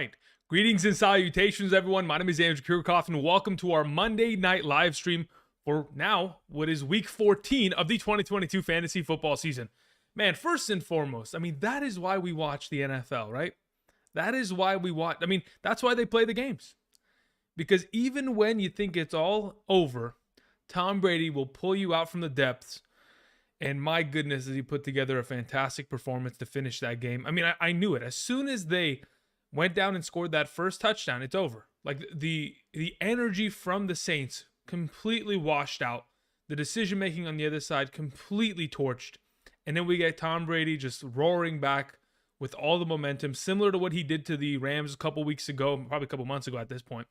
night. Greetings and salutations, everyone. My name is Andrew Kirchhoff, and welcome to our Monday night live stream for now what is week 14 of the 2022 fantasy football season. Man, first and foremost, that is why we watch the NFL, right? That is why we watch. That's why they play the games. Because even when you think it's all over, Tom Brady will pull you out from the depths. And my goodness, he put together a fantastic performance to finish that game. I knew it. As soon as they went down and scored that first touchdown, it's over. Like the energy from the Saints completely washed out. The decision-making on the other side completely torched. And then we get Tom Brady just roaring back with all the momentum, similar to what he did to the Rams a couple weeks ago, probably a couple months ago at this point.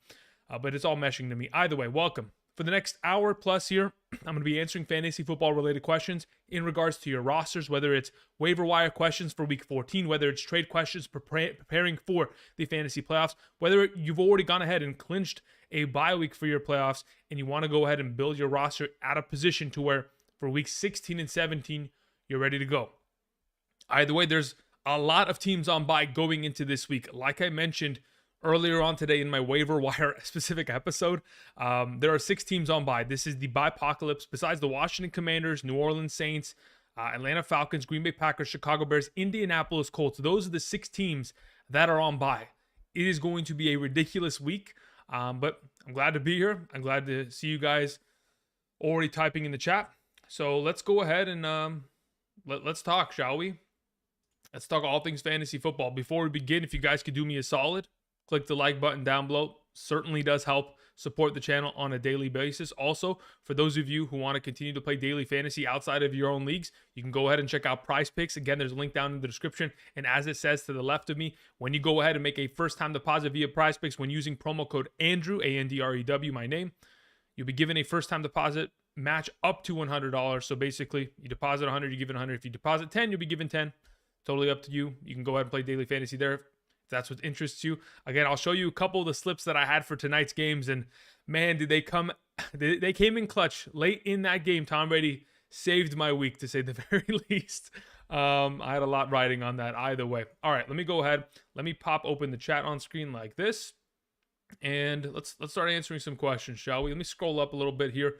But it's all meshing to me. Either way, welcome. For the next hour plus here, I'm going to be answering fantasy football related questions in regards to your rosters, whether it's waiver wire questions for week 14, whether it's trade questions preparing for the fantasy playoffs, whether you've already gone ahead and clinched a bye week for your playoffs and you want to go ahead and build your roster at a position to where for weeks 16 and 17, you're ready to go. Either way, there's a lot of teams on bye going into this week. Like I mentioned earlier on today in my waiver wire specific episode, there are 6 teams on bye. This is the bye-pocalypse. Besides the Washington Commanders, New Orleans Saints, Atlanta Falcons, Green Bay Packers, Chicago Bears, Indianapolis Colts. Those are the 6 teams that are on bye. It is going to be a ridiculous week, but I'm glad to be here. I'm glad to see you guys already typing in the chat. So let's go ahead and let's talk, shall we? Let's talk all things fantasy football. Before we begin, if you guys could do me a solid, click the like button down below. Certainly does help support the channel on a daily basis. Also, for those of you who want to continue to play daily fantasy outside of your own leagues, you can go ahead and check out Prize Picks. Again, there's a link down in the description. And as it says to the left of me, when you go ahead and make a first-time deposit via Prize Picks when using promo code Andrew, A-N-D-R-E-W, my name, you'll be given a first-time deposit match up to $100. So basically, you deposit 100, you give it 100. If you deposit 10, you'll be given 10. Totally up to you. You can go ahead and play daily fantasy there if that's what interests you. Again, I'll show you a couple of the slips that I had for tonight's games, and man, did they come. They came in clutch late in that game. Tom Brady saved my week, to say the very least. I had a lot riding on that either way. All right, let me go ahead. Let me pop open the chat on screen like this, and let's start answering some questions, shall we? Let me scroll up a little bit here.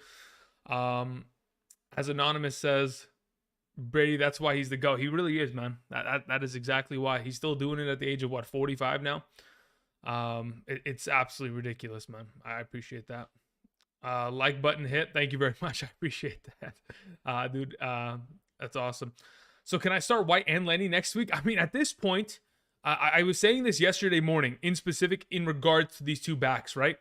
As Anonymous says, Brady, that's why he's the GOAT. He really is, man. That is exactly why. He's still doing it at the age of, 45 now? It's absolutely ridiculous, man. I appreciate that. Like button hit. Thank you very much. I appreciate that. Dude, that's awesome. So can I start White and Lenny next week? At this point, I was saying this yesterday morning in specific in regards to these two backs, right?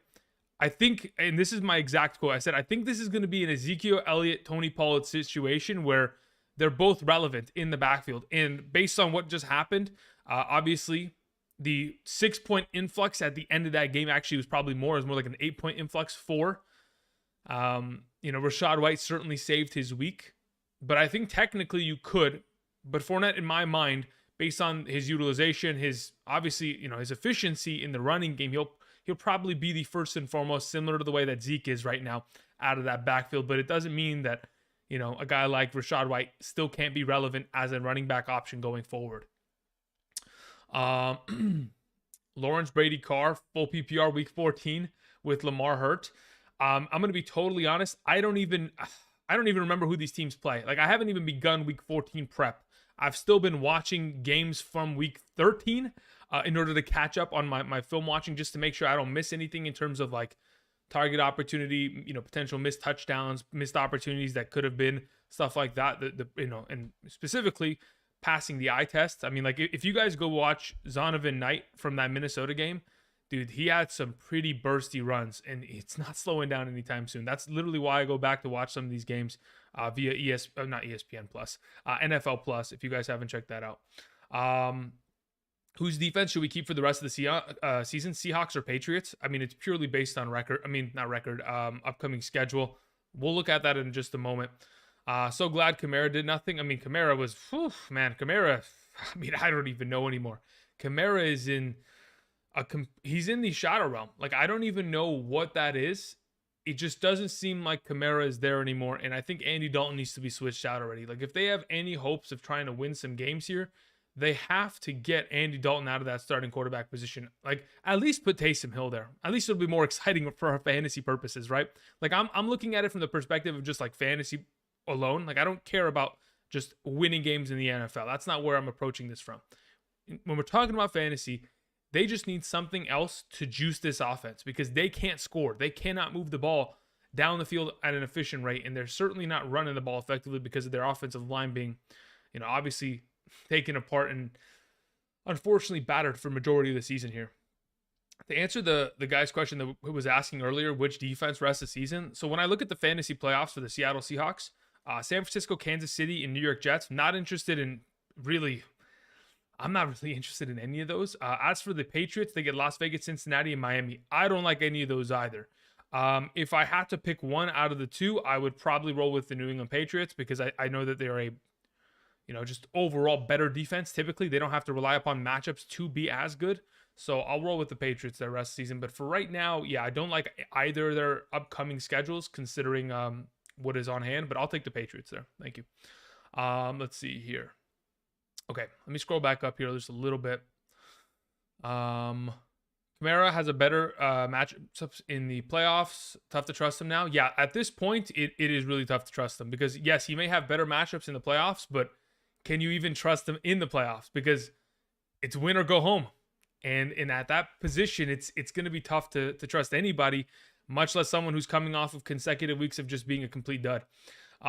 I think, and this is my exact quote, I said, I think this is going to be an Ezekiel Elliott, Tony Pollard situation where they're both relevant in the backfield. And based on what just happened, obviously, the 6-point influx at the end of that game actually was probably more. It was more like an 8-point influx for. Rachaad White certainly saved his week. But I think technically you could. But Fournette, in my mind, based on his utilization, his efficiency in the running game, he'll probably be the first and foremost, similar to the way that Zeke is right now out of that backfield. But it doesn't mean that a guy like Rachaad White still can't be relevant as a running back option going forward. Lawrence Brady Carr, full PPR week 14 with Lamar hurt. I'm going to be totally honest. I don't even remember who these teams play. Like, I haven't even begun week 14 prep. I've still been watching games from week 13 in order to catch up on my film watching, just to make sure I don't miss anything in terms of like target opportunity, potential missed touchdowns, missed opportunities that could have been, stuff like that. And specifically passing the eye test. If you guys go watch Zonovan Knight from that Minnesota game, dude, he had some pretty bursty runs, and it's not slowing down anytime soon. That's literally why I go back to watch some of these games via ESPN Plus, NFL Plus, if you guys haven't checked that out. Whose defense should we keep for the rest of the season? Seahawks or Patriots? It's purely based on upcoming schedule. We'll look at that in just a moment. So glad Kamara did nothing. Kamara was, Kamara, I don't even know anymore. Kamara is he's in the shadow realm. Like, I don't even know what that is. It just doesn't seem like Kamara is there anymore. And I think Andy Dalton needs to be switched out already. Like, if they have any hopes of trying to win some games here, they have to get Andy Dalton out of that starting quarterback position. Like, at least put Taysom Hill there. At least it'll be more exciting for our fantasy purposes, right? Like, I'm looking at it from the perspective of just like fantasy alone. Like, I don't care about just winning games in the NFL. That's not where I'm approaching this from. When we're talking about fantasy, they just need something else to juice this offense because they can't score. They cannot move the ball down the field at an efficient rate, and they're certainly not running the ball effectively because of their offensive line being, obviously taken apart and unfortunately battered for majority of the season here. To answer the guy's question that was asking earlier, which defense rests the season? So when I look at the fantasy playoffs for the Seattle Seahawks, San Francisco, Kansas City, and New York Jets, I'm not really interested in any of those. As for the Patriots, they get Las Vegas, Cincinnati, and Miami. I don't like any of those either. If I had to pick one out of the two, I would probably roll with the New England Patriots because I know that they're a just overall better defense. Typically, they don't have to rely upon matchups to be as good. So I'll roll with the Patriots the rest of the season. But for right now, yeah, I don't like either of their upcoming schedules considering what is on hand. But I'll take the Patriots there. Thank you. Let's see here. Okay, let me scroll back up here just a little bit. Kamara has a better matchups in the playoffs. Tough to trust him now. Yeah, at this point, it is really tough to trust him because, yes, he may have better matchups in the playoffs, but can you even trust him in the playoffs? Because it's win or go home. And at that position, it's going to be tough to trust anybody, much less someone who's coming off of consecutive weeks of just being a complete dud.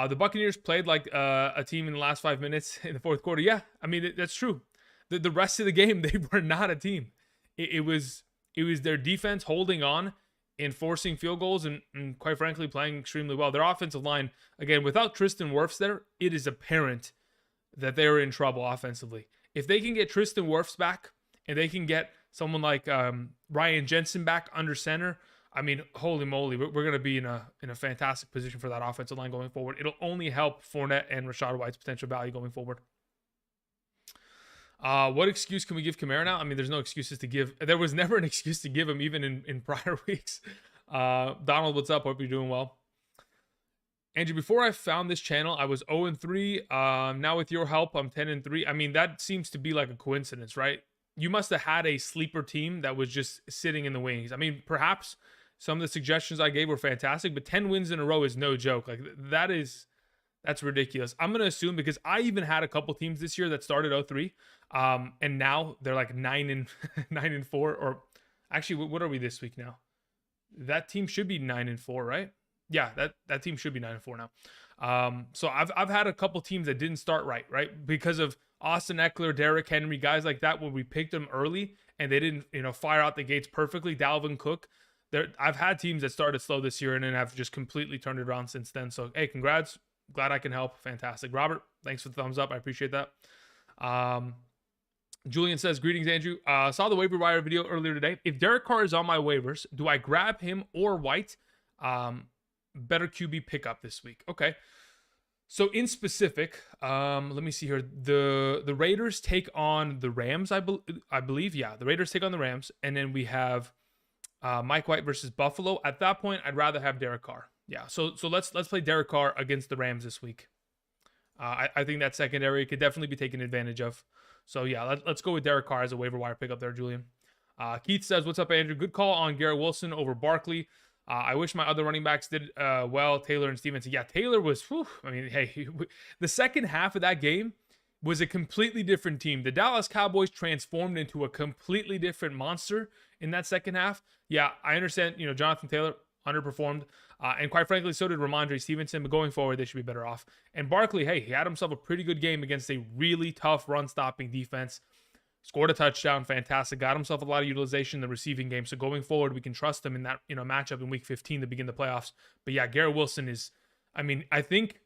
The Buccaneers played like a team in the last 5 minutes in the fourth quarter. Yeah, I mean, that's true. The rest of the game, they were not a team. It was their defense holding on and forcing field goals and quite frankly, playing extremely well. Their offensive line, again, without Tristan Wirfs there, it is apparent that they're in trouble offensively. If they can get Tristan Wirfs back and they can get someone like Ryan Jensen back under center, I mean, holy moly, we're going to be in a fantastic position for that offensive line going forward. It'll only help Fournette and Rachaad White's potential value going forward. What excuse can we give Kamara now? I mean, there's no excuses to give. There was never an excuse to give him even in prior weeks. Donald, what's up? Hope you're doing well. Andrew, before I found this channel, I was 0-3. Now with your help, I'm 10-3. I mean, that seems to be like a coincidence, right? You must have had a sleeper team that was just sitting in the wings. I mean, perhaps some of the suggestions I gave were fantastic, but 10 wins in a row is no joke. Like that's ridiculous. I'm going to assume because I even had a couple teams this year that started 0-3. And now they're like 9-4 or actually, what are we this week now? That team should be 9-4, right? Yeah, that team should be 9-4 now. So I've had a couple teams that didn't start right? Because of Austin Eckler, Derrick Henry, guys like that, when we picked them early and they didn't, fire out the gates perfectly. Dalvin Cook. I've had teams that started slow this year and then have just completely turned it around since then. So, hey, congrats. Glad I can help. Fantastic. Robert, thanks for the thumbs up. I appreciate that. Julian says, greetings, Andrew. Saw the waiver wire video earlier today. If Derek Carr is on my waivers, do I grab him or White? Better QB pickup this week. Okay. So in specific, let me see here. The Raiders take on the Rams, I believe. Yeah, the Raiders take on the Rams. And then we have Mike White versus Buffalo. At that point, I'd rather have Derek Carr. Yeah, so let's play Derek Carr against the Rams this week. I think that secondary could definitely be taken advantage of. So yeah, let's go with Derek Carr as a waiver wire pickup there, Julian. Keith says, what's up, Andrew? Good call on Garrett Wilson over Barkley. I wish my other running backs did well, Taylor and Stevenson. Yeah, Taylor was, I mean, hey, the second half of that game was a completely different team. The Dallas Cowboys transformed into a completely different monster in that second half. Yeah, I understand, Jonathan Taylor underperformed. And quite frankly, so did Ramondre Stevenson. But going forward, they should be better off. And Barkley, hey, he had himself a pretty good game against a really tough run-stopping defense. Scored a touchdown, fantastic. Got himself a lot of utilization in the receiving game. So going forward, we can trust him in that matchup in Week 15 to begin the playoffs. But yeah, Garrett Wilson is, I think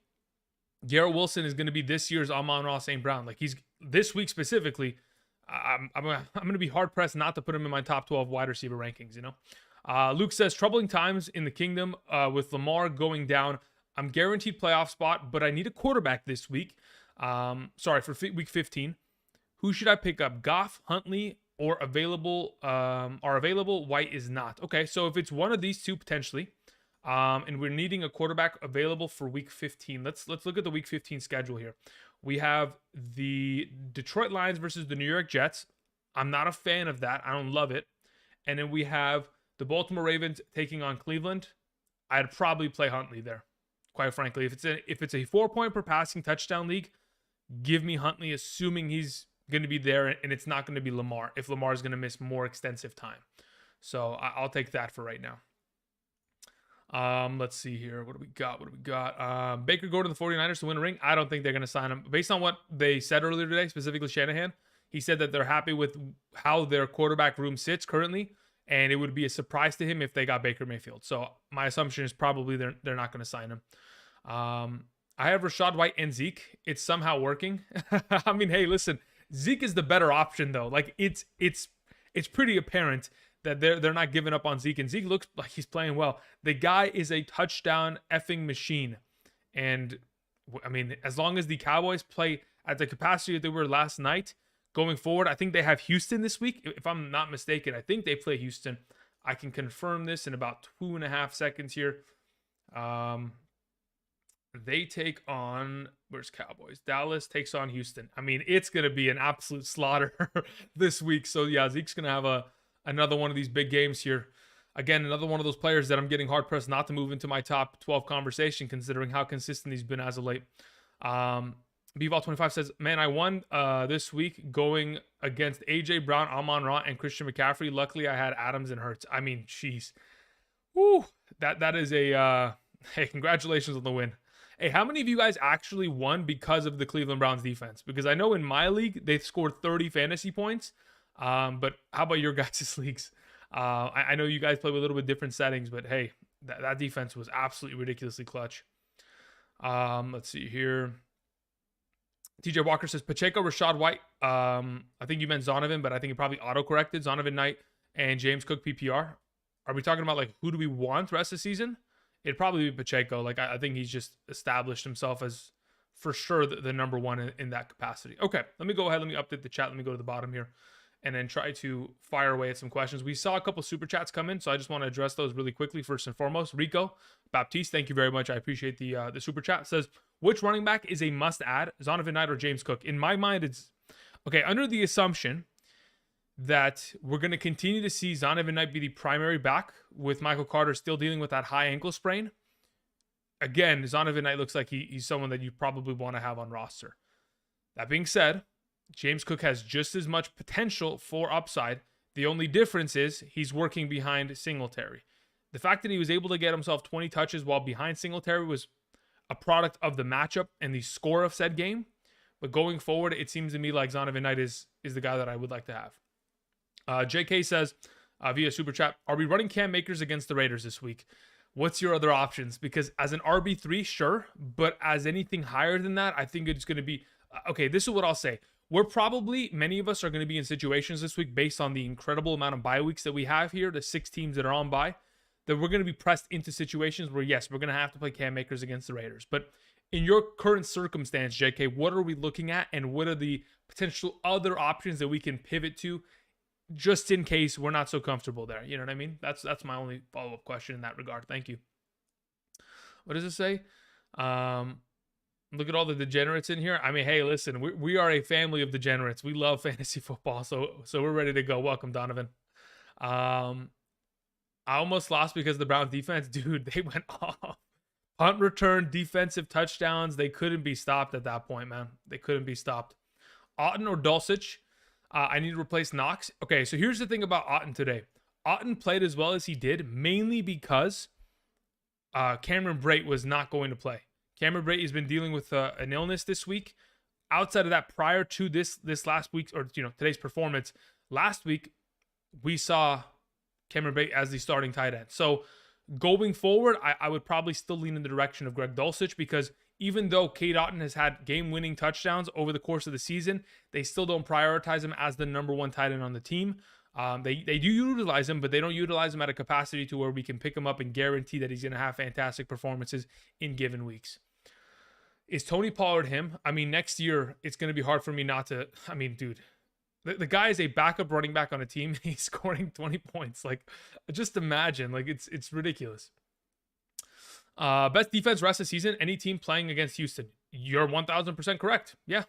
Garrett Wilson is going to be this year's Amon-Ra St. Brown. Like he's this week specifically, I'm going to be hard pressed not to put him in my top 12 wide receiver rankings. Luke says troubling times in the kingdom with Lamar going down. I'm guaranteed playoff spot, but I need a quarterback this week. For Week 15. Who should I pick up? Goff, Huntley, or available? Are available. White is not. Okay, so if it's one of these two potentially, and we're needing a quarterback available for Week 15. Let's look at the Week 15 schedule here. We have the Detroit Lions versus the New York Jets. I'm not a fan of that. I don't love it. And then we have the Baltimore Ravens taking on Cleveland. I'd probably play Huntley there, quite frankly. If it's a 4-point per passing touchdown league, give me Huntley, assuming he's going to be there and it's not going to be Lamar, if Lamar is going to miss more extensive time. So I'll take that for right now. Let's see here. What do we got? Baker go to the 49ers to win a ring. I don't think they're going to sign him. Based on what they said earlier today, specifically Shanahan, he said that they're happy with how their quarterback room sits currently, and it would be a surprise to him if they got Baker Mayfield. So my assumption is probably they're not going to sign him. I have Rachaad White and Zeke. It's somehow working. I mean, hey, listen, Zeke is the better option though. Like it's pretty apparent that they're not giving up on Zeke, and Zeke looks like he's playing well. The guy is a touchdown effing machine. And I mean, as long as the Cowboys play at the capacity that they were last night, going forward, I think they have Houston this week. If I'm not mistaken, I think they play Houston. I can confirm this in about 2.5 seconds here. They take on, where's Cowboys? Dallas takes on Houston. I mean, it's going to be an absolute slaughter this week. So yeah, Zeke's going to have another one of these big games here. Again, another one of those players that I'm getting hard pressed not to move into my top 12 conversation, considering how consistent he's been as of late. Bval25 says, man, I won this week going against AJ Brown, Amon-Ra, and Christian McCaffrey. Luckily, I had Adams and Hurts. I mean, jeez. Woo, that is a hey, congratulations on the win. Hey, how many of you guys actually won because of the Cleveland Browns defense? Because I know in my league, they scored 30 fantasy points. But how about your guys' leagues? I know you guys play with a little bit different settings, but hey, that defense was absolutely ridiculously clutch. Let's see here. TJ Walker says, Pacheco, Rachaad White. I think you meant Zonovan, but I think it probably auto-corrected. Zonovan Knight and James Cook PPR. Are we talking about like who do we want the rest of the season? It'd probably be Pacheco. Like I think he's just established himself as for sure the number one in that capacity. Okay, let me go ahead. Let me update the chat. Let me go to the bottom here and then try to fire away at some questions. We saw a couple super chats come in, so I just want to address those really quickly. First and foremost, Rico Baptiste, thank you very much. I appreciate the super chat. Says, which running back is a must-add, Zonovan Knight or James Cook? In my mind, it's okay. Under the assumption that we're going to continue to see Zonovan Knight be the primary back with Michael Carter still dealing with that high ankle sprain. Again, Zonovan Knight looks like he's someone that you probably want to have on roster. That being said, James Cook has just as much potential for upside. The only difference is he's working behind Singletary. The fact that he was able to get himself 20 touches while behind Singletary was a product of the matchup and the score of said game. But going forward, it seems to me like Zonovan Knight is the guy that I would like to have. JK says via Super Chat, are we running Cam Akers against the Raiders this week? What's your other options? Because as an RB3, sure. But as anything higher than that, I think it's going to be... Okay, this is what I'll say. We're probably, many of us are going to be in situations this week based on the incredible amount of bye weeks that we have here, the 6 teams that are on bye, that we're going to be pressed into situations where, yes, we're going to have to play Cam Akers against the Raiders. But in your current circumstance, JK, what are we looking at and what are the potential other options that we can pivot to just in case we're not so comfortable there? You know what I mean? That's my only follow-up question in that regard. Thank you. What does it say? Look at all the degenerates in here. I mean, hey, listen, we are a family of degenerates. We love fantasy football, so we're ready to go. Welcome, Donovan. I almost lost because of the Browns defense. Dude, they went off. Punt return, defensive touchdowns. They couldn't be stopped at that point, man. They couldn't be stopped. Otten or Dulcich? I need to replace Knox. Okay, so here's the thing about Otten today. Otten played as well as he did, mainly because Cameron Brate was not going to play. Cameron Brate has been dealing with an illness this week. Outside of that, prior to this last week, or today's performance, last week we saw Cameron Brate as the starting tight end. So going forward, I would probably still lean in the direction of Greg Dulcich, because even though Cade Otton has had game-winning touchdowns over the course of the season, they still don't prioritize him as the number one tight end on the team. They do utilize him, but they don't utilize him at a capacity to where we can pick him up and guarantee that he's going to have fantastic performances in given weeks. Is Tony Pollard him? I mean, next year, it's going to be hard for me not to... I mean, dude, the guy is a backup running back on a team. He's scoring 20 points. Like, just imagine. Like, it's ridiculous. Best defense rest of the season, any team playing against Houston. You're 1000% correct. Yeah.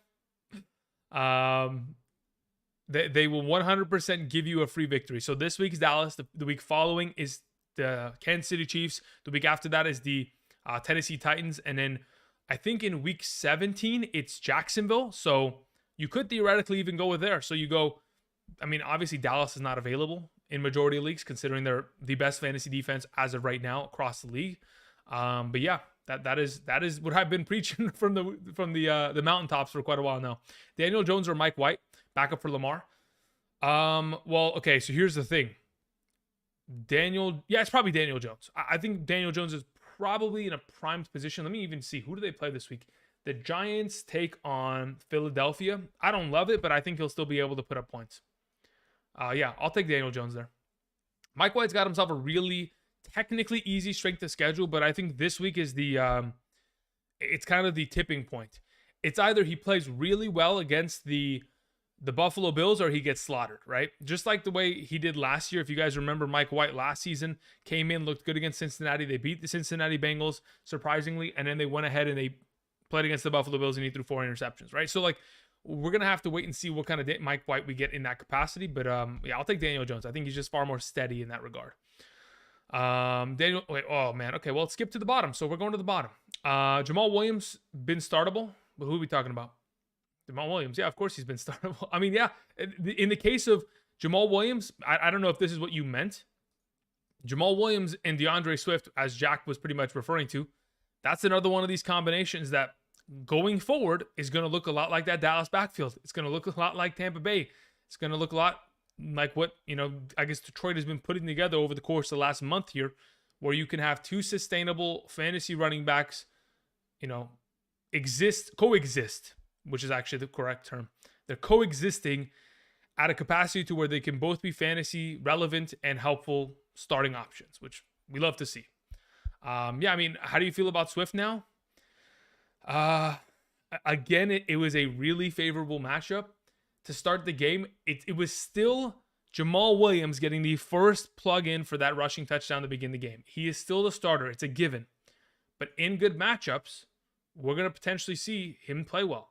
They will 100% give you a free victory. So this week's Dallas. The week following is the Kansas City Chiefs. The week after that is the Tennessee Titans. And then I think in week 17, it's Jacksonville. So you could theoretically even go with there. So you go, I mean, obviously Dallas is not available in majority of leagues, considering they're the best fantasy defense as of right now across the league. But yeah, that is what I've been preaching from the mountaintops for quite a while now. Daniel Jones or Mike White, backup for Lamar. Well, okay, so here's the thing. It's probably Daniel Jones. I think Daniel Jones is probably in a primed position. Let me even see. Who do they play this week? The Giants take on Philadelphia. I don't love it, but I think he'll still be able to put up points. Yeah, I'll take Daniel Jones there. Mike White's got himself a really technically easy strength of schedule, but I think this week is it's kind of the tipping point. It's either he plays really well against the Buffalo Bills or he gets slaughtered, right? Just like the way he did last year. If you guys remember, Mike White last season came in, looked good against Cincinnati. They beat the Cincinnati Bengals, surprisingly, and then they went ahead and they played against the Buffalo Bills and he threw 4 interceptions, right? So, like, we're going to have to wait and see what kind of Mike White we get in that capacity. But, yeah, I'll take Daniel Jones. I think he's just far more steady in that regard. Oh, man. Okay, well, let's skip to the bottom. So we're going to the bottom. Jamal Williams, been startable. But who are we talking about? Jamal Williams. Yeah, of course he's been startable. I mean, yeah, in the case of Jamal Williams, I don't know if this is what you meant. Jamal Williams and DeAndre Swift, as Jack was pretty much referring to, that's another one of these combinations that going forward is going to look a lot like that Dallas backfield. It's going to look a lot like Tampa Bay. It's going to look a lot like what, I guess Detroit has been putting together over the course of the last month here, where you can have 2 sustainable fantasy running backs, coexist, which is actually the correct term. They're coexisting at a capacity to where they can both be fantasy relevant and helpful starting options, which we love to see. Yeah, I mean, how do you feel about Swift now? Again, it was a really favorable matchup to start the game. It was still Jamal Williams getting the first plug in for that rushing touchdown to begin the game. He is still the starter. It's a given. But in good matchups, we're going to potentially see him play well.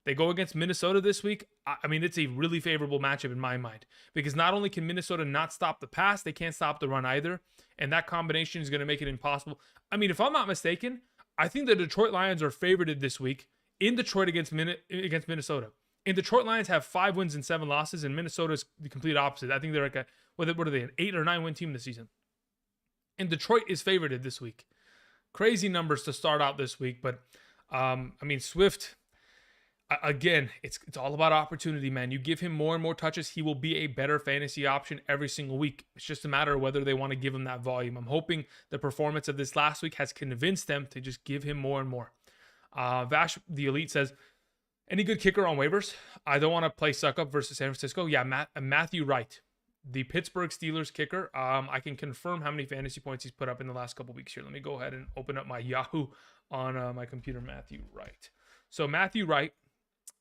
They go against Minnesota this week. I mean, it's a really favorable matchup in my mind, because not only can Minnesota not stop the pass, they can't stop the run either. And that combination is going to make it impossible. I mean, if I'm not mistaken, I think the Detroit Lions are favorited this week in Detroit against Minnesota. And Detroit Lions have 5 wins and 7 losses, and Minnesota's the complete opposite. I think they're like what are they, an 8 or 9 win team this season. And Detroit is favorited this week. Crazy numbers to start out this week, but I mean, Swift, again, it's all about opportunity, man. You give him more and more touches, he will be a better fantasy option every single week. It's just a matter of whether they want to give him that volume. I'm hoping the performance of this last week has convinced them to just give him more and more. Vash, the Elite, says, any good kicker on waivers? I don't want to play suck up versus San Francisco. Yeah, Matthew Wright, the Pittsburgh Steelers kicker. I can confirm how many fantasy points he's put up in the last couple weeks here. Let me go ahead and open up my Yahoo on my computer. Matthew Wright. So Matthew Wright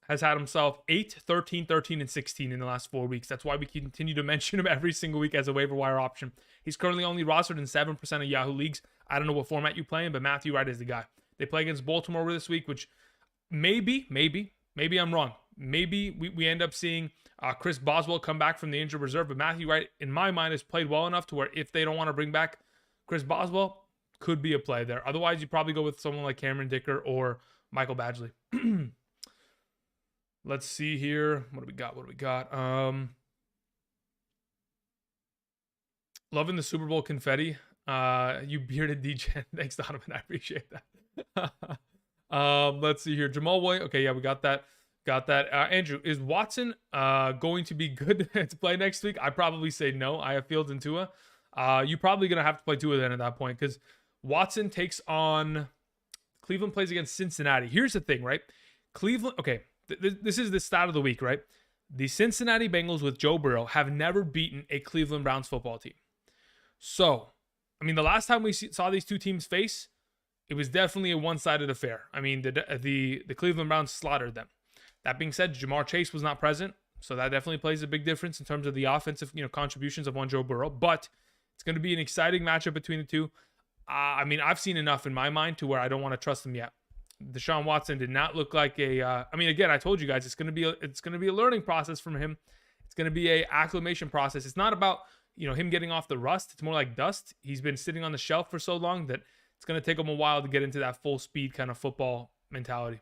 has had himself 8, 13, 13, and 16 in the last 4 weeks. That's why we continue to mention him every single week as a waiver wire option. He's currently only rostered in 7% of Yahoo leagues. I don't know what format you play in, but Matthew Wright is the guy. They play against Baltimore this week, which maybe I'm wrong. Maybe we end up seeing Chris Boswell come back from the injured reserve, but Matthew Wright, in my mind, has played well enough to where if they don't want to bring back Chris Boswell, could be a play there. Otherwise, you probably go with someone like Cameron Dicker or Michael Badgley. Let's see here. What do we got? Loving the Super Bowl confetti. You bearded DJ. Thanks, Donovan. I appreciate that. Let's see here. Jamal Williams. Okay, yeah, we got that. Andrew, is Watson going to be good to play next week? I probably say no. I have Fields and Tua. You're probably going to have to play Tua then at that point, because Watson takes on Cleveland, plays against Cincinnati. Here's the thing, right? Cleveland, okay, this is the stat of the week, right? The Cincinnati Bengals with Joe Burrow have never beaten a Cleveland Browns football team. So, I mean, the last time we saw these two teams face, it was definitely a one-sided affair. I mean, the Cleveland Browns slaughtered them. That being said, Jamar Chase was not present, so that definitely plays a big difference in terms of the offensive, contributions of one Joe Burrow. But it's going to be an exciting matchup between the two. I mean, I've seen enough in my mind to where I don't want to trust them yet. Deshaun Watson did not look like a. I mean, again, I told you guys it's gonna be a learning process from him. It's gonna be a acclimation process. It's not about him getting off the rust. It's more like dust. He's been sitting on the shelf for so long that it's gonna take him a while to get into that full speed kind of football mentality.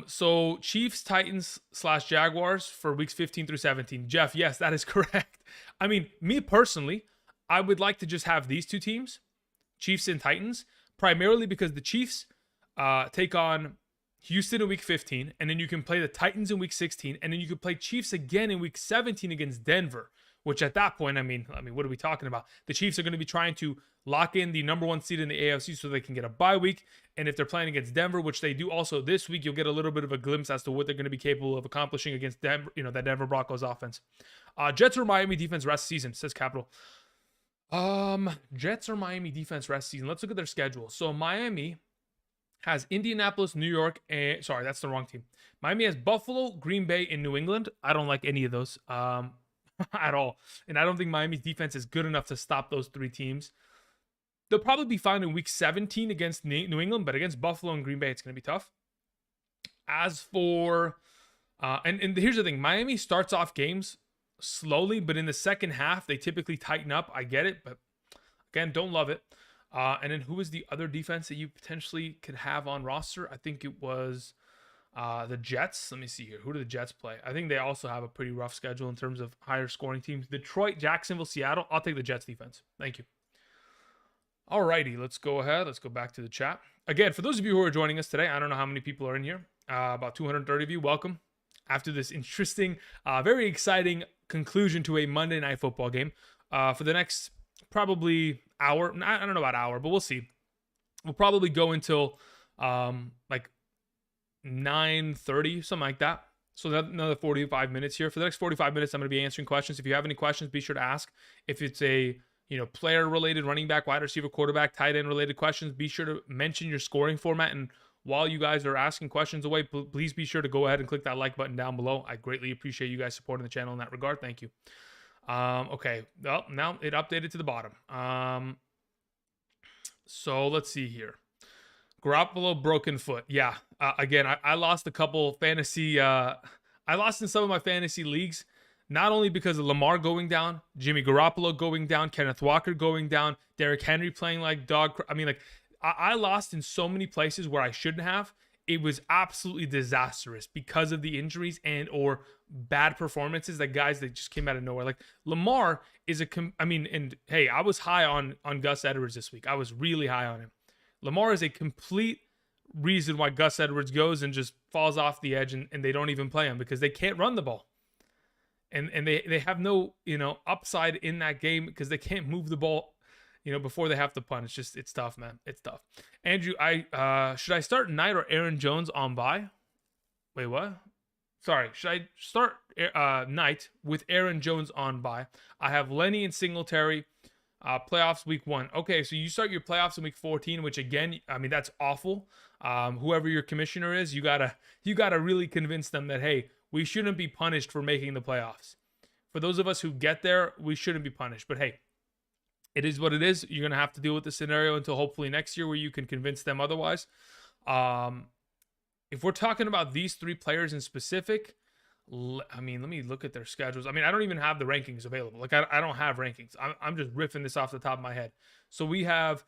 So Chiefs, Titans / Jaguars for weeks 15 through 17. Jeff, yes, that is correct. I mean, me personally, I would like to just have these two teams, Chiefs and Titans, primarily because the Chiefs take on Houston in week 15, and then you can play the Titans in week 16, and then you can play Chiefs again in week 17 against Denver, which at that point, I mean, what are we talking about? The Chiefs are going to be trying to lock in the number 1 seed in the AFC so they can get a bye week. And if they're playing against Denver, which they do also this week, you'll get a little bit of a glimpse as to what they're going to be capable of accomplishing against Denver, that Denver Broncos offense. Jets or Miami defense rest season, says Capital. Jets or Miami defense rest season. Let's look at their schedule. So Miami has Indianapolis, New York, and sorry, that's the wrong team. Miami has Buffalo, Green Bay, and New England. I don't like any of those at all. And I don't think Miami's defense is good enough to stop those 3 teams. They'll probably be fine in week 17 against New England, but against Buffalo and Green Bay, it's going to be tough. As for, and here's the thing, Miami starts off games slowly, but in the second half, they typically tighten up. I get it, but again, don't love it. And then who was the other defense that you potentially could have on roster? I think it was the Jets. Let me see here. Who do the Jets play? I think they also have a pretty rough schedule in terms of higher scoring teams. Detroit, Jacksonville, Seattle. I'll take the Jets defense. Thank you. Alrighty, let's go ahead. Let's go back to the chat. Again, for those of you who are joining us today, I don't know how many people are in here. About 230 of you. Welcome. After this interesting, very exciting conclusion to a Monday Night Football game. For the next probably hour. I don't know about hour, but we'll see. We'll probably go until like 9:30, something like that. So another 45 minutes here. For the next 45 minutes, I'm going to be answering questions. If you have any questions, be sure to ask. If it's a player-related, running back, wide receiver, quarterback, tight end-related questions, be sure to mention your scoring format. And while you guys are asking questions away, please be sure to go ahead and click that like button down below. I greatly appreciate you guys supporting the channel in that regard. Thank you. Okay, well, now it updated to the bottom. So let's see here. Garoppolo broken foot. Yeah, again, I lost a couple fantasy. I lost in some of my fantasy leagues. Not only because of Lamar going down, Jimmy Garoppolo going down, Kenneth Walker going down, Derrick Henry playing like dog. I mean, like, I lost in so many places where I shouldn't have. It was absolutely disastrous because of the injuries and or bad performances that guys that just came out of nowhere. Like Lamar is and hey, I was high on Gus Edwards this week. I was really high on him. Lamar is a complete reason why Gus Edwards goes and just falls off the edge and they don't even play him because they can't run the ball. And they have no, upside in that game because they can't move the ball, before they have to punt. It's tough, man. It's tough. Andrew, should I start Knight or Aaron Jones on bye? Wait, what? Sorry, should I start Knight with Aaron Jones on bye? I have Lenny and Singletary, playoffs week 1. Okay, so you start your playoffs in week 14, which again, I mean, that's awful. Whoever your commissioner is, you gotta really convince them that, hey, we shouldn't be punished for making the playoffs. For those of us who get there, we shouldn't be punished. But hey, it is what it is. You're going to have to deal with the scenario until hopefully next year where you can convince them otherwise. If we're talking about these 3 players in specific, let me look at their schedules. I mean, I don't even have the rankings available. Like, I don't have rankings. I'm just riffing this off the top of my head. So we have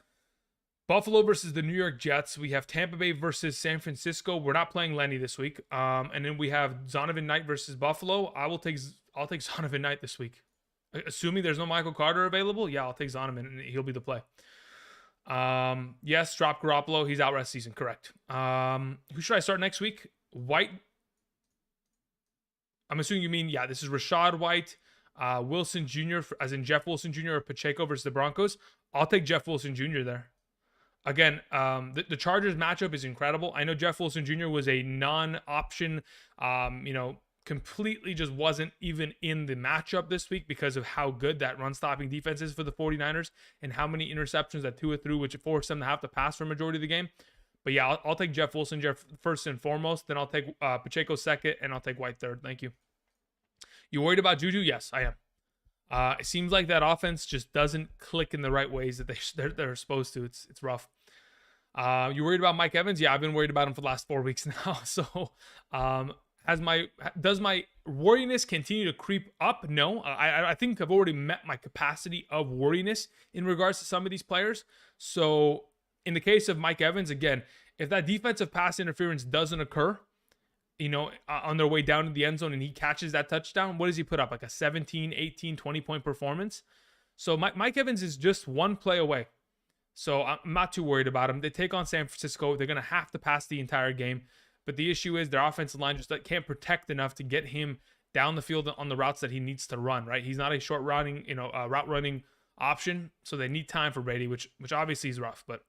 Buffalo versus the New York Jets. We have Tampa Bay versus San Francisco. We're not playing Lenny this week. And then we have Zonovan Knight versus Buffalo. I'll take Zonovan Knight this week. Assuming there's no Michael Carter available, yeah, I'll take Zonovan and he'll be the play. Yes, drop Garoppolo. He's out rest season. Correct. Who should I start next week? White. I'm assuming you mean, yeah, this is Rashad White, Wilson Jr., as in Jeff Wilson Jr. or Pacheco versus the Broncos. I'll take Jeff Wilson Jr. there. Again, the Chargers matchup is incredible. I know Jeff Wilson Jr. was a non-option, completely just wasn't even in the matchup this week because of how good that run-stopping defense is for the 49ers and how many interceptions that Tua threw, which forced them to have to pass for a majority of the game. But yeah, I'll take Jeff Wilson first and foremost. Then I'll take Pacheco second, and I'll take White third. Thank you. You worried about Juju? Yes, I am. It seems like that offense just doesn't click in the right ways that they're supposed to. It's rough. You worried about Mike Evans? Yeah, I've been worried about him for the last 4 weeks now. So, um, does my worriness continue to creep up? No, I think I've already met my capacity of worriness in regards to some of these players. So, in the case of Mike Evans, again, if that defensive pass interference doesn't occur, on their way down to the end zone and he catches that touchdown, what does he put up? Like a 17, 18, 20-point performance. So Mike Evans is just one play away. So I'm not too worried about him. They take on San Francisco. They're going to have to pass the entire game. But the issue is their offensive line just can't protect enough to get him down the field on the routes that he needs to run, right? He's not a short route running option. So they need time for Brady, which obviously is rough. But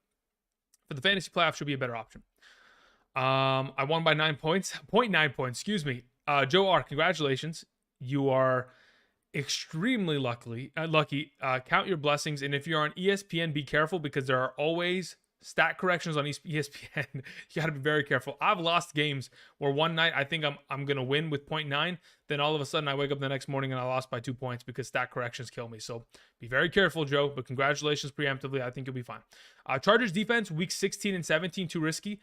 for the fantasy playoff, should be a better option. I won by 9 points. 0.9 points, excuse me. Joe R., congratulations. You are extremely lucky. Count your blessings. And if you're on ESPN, be careful because there are always stat corrections on ESPN. You got to be very careful. I've lost games where one night I think I'm going to win with 0.9. Then all of a sudden I wake up the next morning and I lost by 2 points because stat corrections kill me. So be very careful, Joe. But congratulations preemptively. I think you'll be fine. Chargers defense, week 16 and 17, too risky.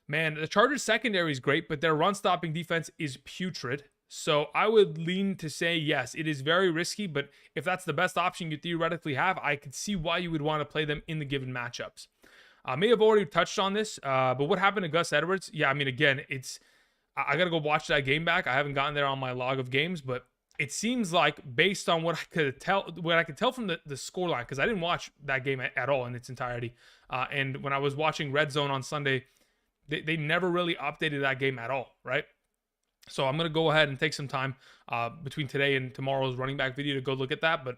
Man, the Chargers secondary is great, but their run-stopping defense is putrid. So I would lean to say, yes, it is very risky, but if that's the best option you theoretically have, I could see why you would want to play them in the given matchups. I may have already touched on this, but what happened to Gus Edwards? Yeah, I mean, again, I got to go watch that game back. I haven't gotten there on my log of games, but it seems like based on what I could tell from the scoreline, because I didn't watch that game at all in its entirety. And when I was watching Red Zone on Sunday, they never really updated that game at all, right? So I'm going to go ahead and take some time between today and tomorrow's running back video to go look at that. But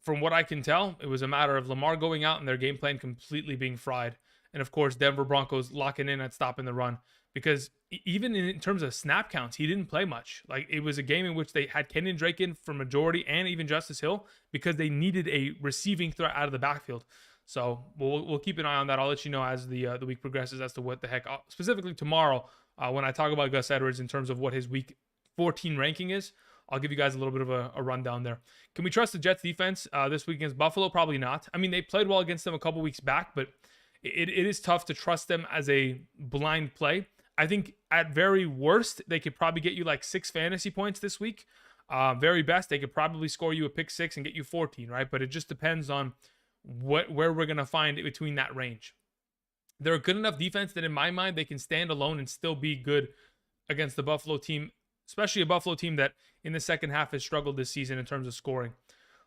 from what I can tell, it was a matter of Lamar going out and their game plan completely being fried. And of course, Denver Broncos locking in at stopping the run. Because even in terms of snap counts, he didn't play much. Like, it was a game in which they had Kenyon Drake in for majority and even Justice Hill because they needed a receiving threat out of the backfield. So we'll keep an eye on that. I'll let you know as the week progresses as to what the heck, specifically tomorrow, when I talk about Gus Edwards in terms of what his week 14 ranking is. I'll give you guys a little bit of a rundown there. Can we trust the Jets defense this week against Buffalo? Probably not. I mean, they played well against them a couple weeks back, but it is tough to trust them as a blind play. I think at very worst, they could probably get you like 6 fantasy points this week. Very best, they could probably score you a pick 6 and get you 14, right? But it just depends on where we're going to find it between that range. They're a good enough defense that in my mind, they can stand alone and still be good against the Buffalo team, especially a Buffalo team that in the second half has struggled this season in terms of scoring.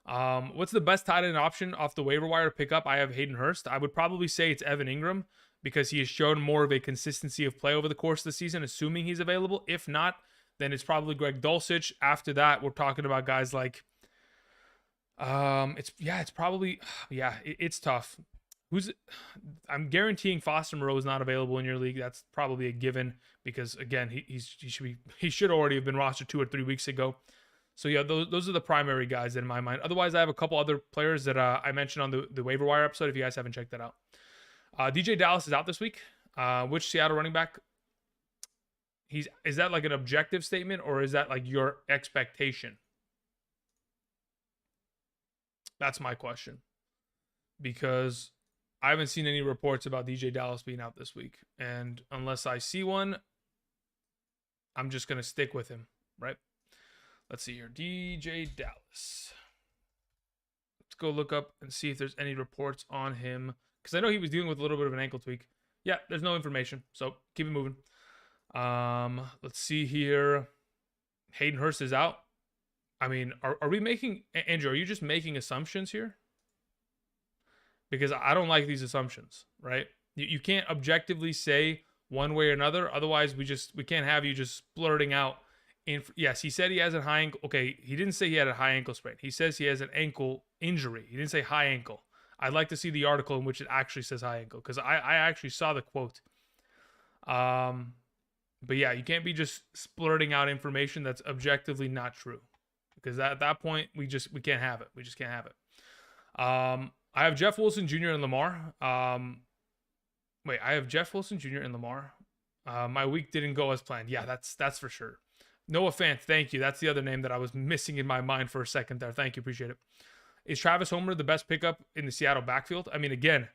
What's the best tight end option off the waiver wire to pick up? I have Hayden Hurst. I would probably say it's Evan Ingram because he has shown more of a consistency of play over the course of the season, assuming he's available. If not, then it's probably Greg Dulcich. After that, we're talking about guys like it's tough. I'm guaranteeing Foster Moreau is not available in your league. That's probably a given because again, he should already have been rostered 2 or 3 weeks ago. So yeah, those are the primary guys in my mind. Otherwise, I have a couple other players that I mentioned on the waiver wire episode. If you guys haven't checked that out, DJ Dallas is out this week. Which Seattle running back? Is that like an objective statement or is that like your expectation? That's my question. Because I haven't seen any reports about DJ Dallas being out this week. And unless I see one, I'm just going to stick with him, right? Let's see here. DJ Dallas. Let's go look up and see if there's any reports on him. Because I know he was dealing with a little bit of an ankle tweak. Yeah, there's no information. So keep it moving. Let's see here. Hayden Hurst is out. I mean, are we making... Andrew, are you just making assumptions here? Because I don't like these assumptions, right? You can't objectively say one way or another. Otherwise, we can't have you just blurting out. Yes, he said he has a high ankle. Okay, he didn't say he had a high ankle sprain. He says he has an ankle injury. He didn't say high ankle. I'd like to see the article in which it actually says high ankle because I actually saw the quote. But yeah, you can't be just splurting out information that's objectively not true because at that point we can't have it. We just can't have it. I have Jeff Wilson Jr. and Lamar. I have Jeff Wilson Jr. and Lamar. My week didn't go as planned. Yeah, that's for sure. Noah Fant, thank you. That's the other name that I was missing in my mind for a second there. Thank you, appreciate it. Is Travis Homer the best pickup in the Seattle backfield? I mean, again,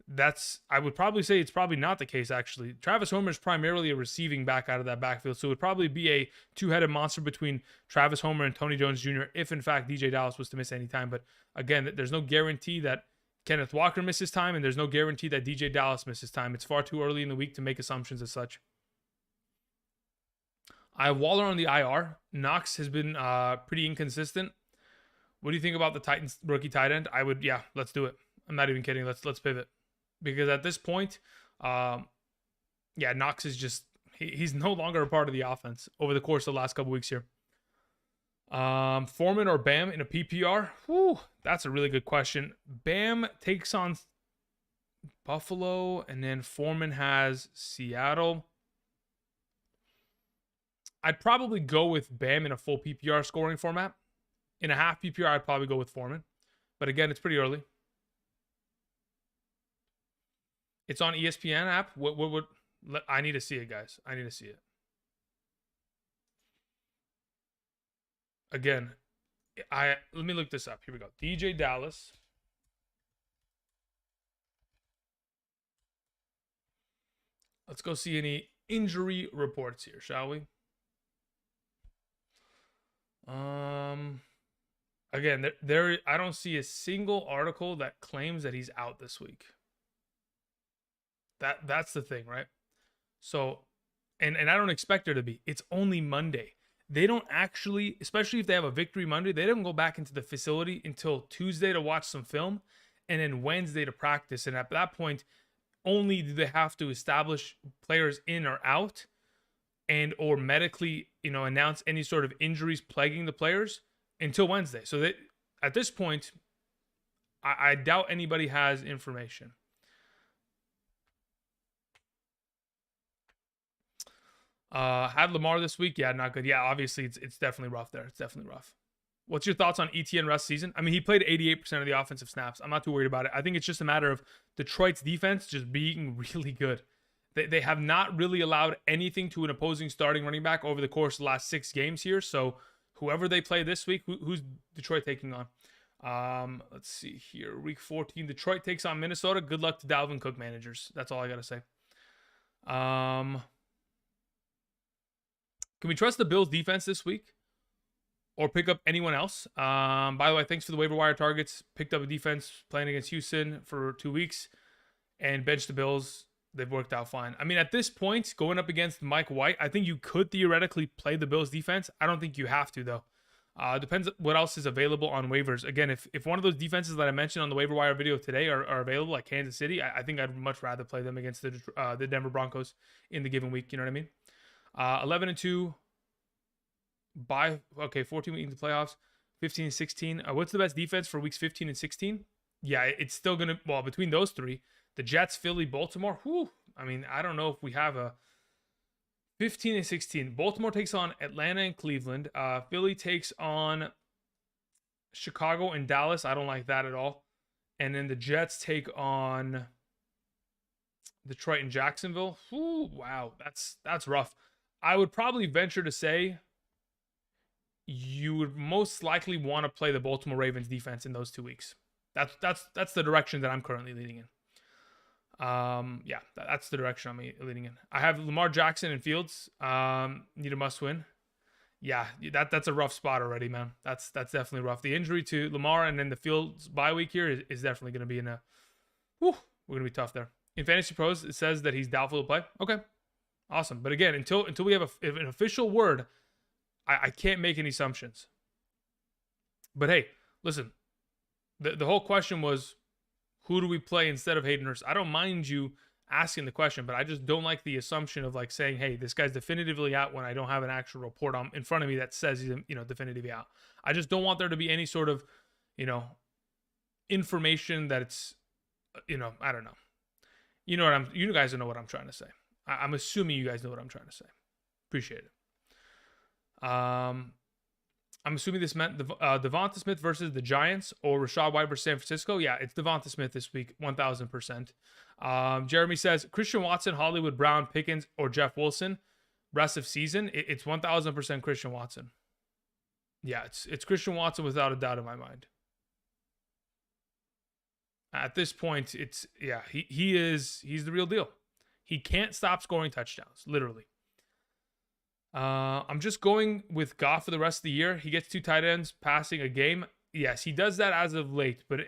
I would probably say it's probably not the case, actually. Travis Homer is primarily a receiving back out of that backfield, so it would probably be a two-headed monster between Travis Homer and Tony Jones Jr. if, in fact, DJ Dallas was to miss any time. But again, there's no guarantee that Kenneth Walker misses time, and there's no guarantee that DJ Dallas misses time. It's far too early in the week to make assumptions as such. I have Waller on the IR. Knox has been pretty inconsistent. What do you think about the Titans rookie tight end? Yeah, let's do it. I'm not even kidding. Let's pivot. Because at this point, Knox is just, he's no longer a part of the offense over the course of the last couple weeks here. Foreman or Bam in a PPR? Whew, that's a really good question. Bam takes on Buffalo, and then Foreman has Seattle. I'd probably go with Bam in a full PPR scoring format. In a half PPR, I'd probably go with Foreman. But again, it's pretty early. It's on ESPN app. I need to see it, guys. I need to see it. Again, let me look this up. Here we go. DJ Dallas. Let's go see any injury reports here, shall we? Again, there I don't see a single article that claims that he's out this week. That's the thing, right? So, and I don't expect there to be. It's only Monday. They don't actually, especially if they have a victory Monday, they don't go back into the facility until Tuesday to watch some film, and then Wednesday to practice. And at that point, only do they have to establish players in or out, and or medically, announce any sort of injuries plaguing the players until Wednesday. So at this point, I doubt anybody has information. Had Lamar this week? Yeah, not good. Yeah, obviously it's definitely rough there. It's definitely rough. What's your thoughts on ETN rest season? I mean, he played 88% of the offensive snaps. I'm not too worried about it. I think it's just a matter of Detroit's defense just being really good. They have not really allowed anything to an opposing starting running back over the course of the last 6 games here. So whoever they play this week, who's Detroit taking on? Let's see here. Week 14, Detroit takes on Minnesota. Good luck to Dalvin Cook managers. That's all I got to say. Can we trust the Bills defense this week or pick up anyone else? By the way, thanks for the waiver wire targets. Picked up a defense playing against Houston for 2 weeks and benched the Bills. They've worked out fine. I mean, at this point, going up against Mike White, I think you could theoretically play the Bills defense. I don't think you have to, though. Depends what else is available on waivers. Again, if one of those defenses that I mentioned on the waiver wire video today are available, like Kansas City, I think I'd much rather play them against the Denver Broncos in the given week. You know what I mean? 11-2. 14 weeks into the playoffs. 15 and 16. What's the best defense for weeks 15 and 16? Yeah, it's still gonna. Well, between those three, the Jets, Philly, Baltimore. Whew. I mean, I don't know if we have a 15 and 16. Baltimore takes on Atlanta and Cleveland. Philly takes on Chicago and Dallas. I don't like that at all. And then the Jets take on Detroit and Jacksonville. Whew, wow, that's rough. I would probably venture to say you would most likely want to play the Baltimore Ravens defense in those 2 weeks. That's the direction that I'm currently leading in. That's the direction I'm leading in. I have Lamar Jackson and Fields. Need a must win. Yeah, that's a rough spot already, man. That's definitely rough. The injury to Lamar and then the Fields bye week here is definitely going to be we're going to be tough there. In Fantasy Pros, it says that he's doubtful to play. Okay, awesome. But again, until we have an official word, I can't make any assumptions. But hey, listen, the whole question was, who do we play instead of Hayden Hurst? I don't mind you asking the question, but I just don't like the assumption of like saying, hey, this guy's definitively out when I don't have an actual report in front of me that says he's definitively out. I just don't want there to be any sort of, information that it's, I don't know. You guys know what I'm trying to say. I'm assuming you guys know what I'm trying to say. Appreciate it. I'm assuming this meant Devonta Smith versus the Giants or Rashad White versus San Francisco. Yeah, it's Devonta Smith this week, 1,000%. Jeremy says Christian Watson, Hollywood Brown, Pickens, or Jeff Wilson rest of season. It's 1,000% Christian Watson. Yeah, it's Christian Watson without a doubt in my mind. At this point, he's the real deal. He can't stop scoring touchdowns, literally. I'm just going with Goff for the rest of the year. He gets 2 tight ends passing a game. Yes, he does that as of late, but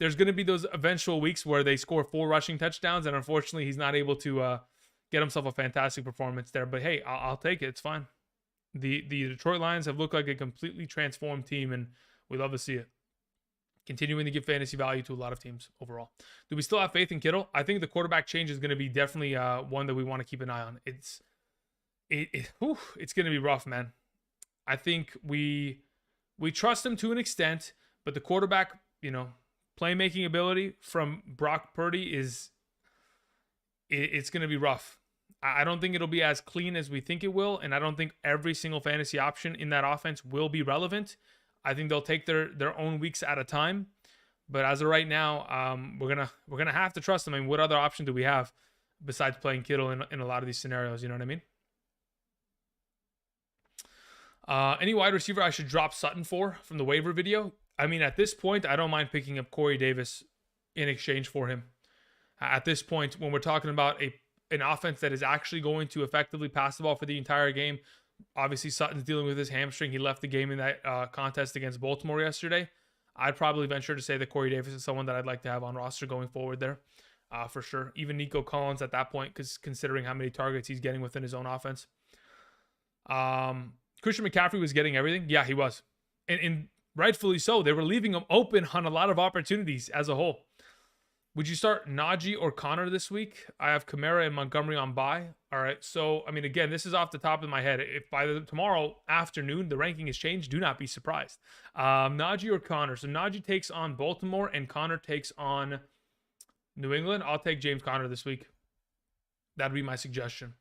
there's going to be those eventual weeks where they score 4 rushing touchdowns, and unfortunately, he's not able to get himself a fantastic performance there. But hey, I'll take it. It's fine. The Detroit Lions have looked like a completely transformed team, and we love to see it. Continuing to give fantasy value to a lot of teams overall. Do we still have faith in Kittle? I think the quarterback change is going to be definitely one that we want to keep an eye on. It's going to be rough, man. I think we trust him to an extent, but the quarterback, playmaking ability from Brock Purdy it's going to be rough. I don't think it'll be as clean as we think it will, and I don't think every single fantasy option in that offense will be relevant. I think they'll take their own weeks at a time, but as of right now, we're gonna have to trust them. I mean, what other option do we have besides playing Kittle in a lot of these scenarios? You know what I mean? Any wide receiver I should drop Sutton for from the waiver video? I mean, at this point, I don't mind picking up Corey Davis in exchange for him. At this point, when we're talking about an offense that is actually going to effectively pass the ball for the entire game, obviously Sutton's dealing with his hamstring. He left the game in that contest against Baltimore yesterday. I'd probably venture to say that Corey Davis is someone that I'd like to have on roster going forward there, for sure. Even Nico Collins at that point, because considering how many targets he's getting within his own offense. Christian McCaffrey was getting everything. Yeah, he was. And rightfully so. They were leaving him open on a lot of opportunities as a whole. Would you start Najee or Connor this week? I have Kamara and Montgomery on bye. All right. So, I mean, again, this is off the top of my head. If by tomorrow afternoon the ranking is changed, do not be surprised. Najee or Connor. So Najee takes on Baltimore and Connor takes on New England. I'll take James Conner this week. That'd be my suggestion.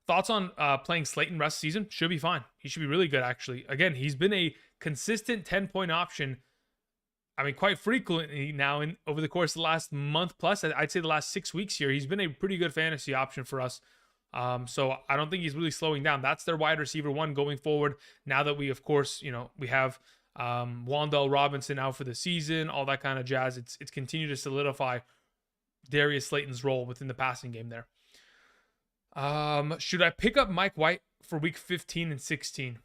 Thoughts on playing Slayton rest season? Should be fine. He should be really good, actually. Again, he's been a consistent 10-point option. I mean, quite frequently now over the course of the last month plus, I'd say the last 6 weeks here, he's been a pretty good fantasy option for us. So I don't think he's really slowing down. That's their wide receiver 1 going forward. Now that we, of course, we have Wan'Dale Robinson out for the season, all that kind of jazz. It's continued to solidify Darius Slayton's role within the passing game there. Should I pick up Mike White for week 15 and 16?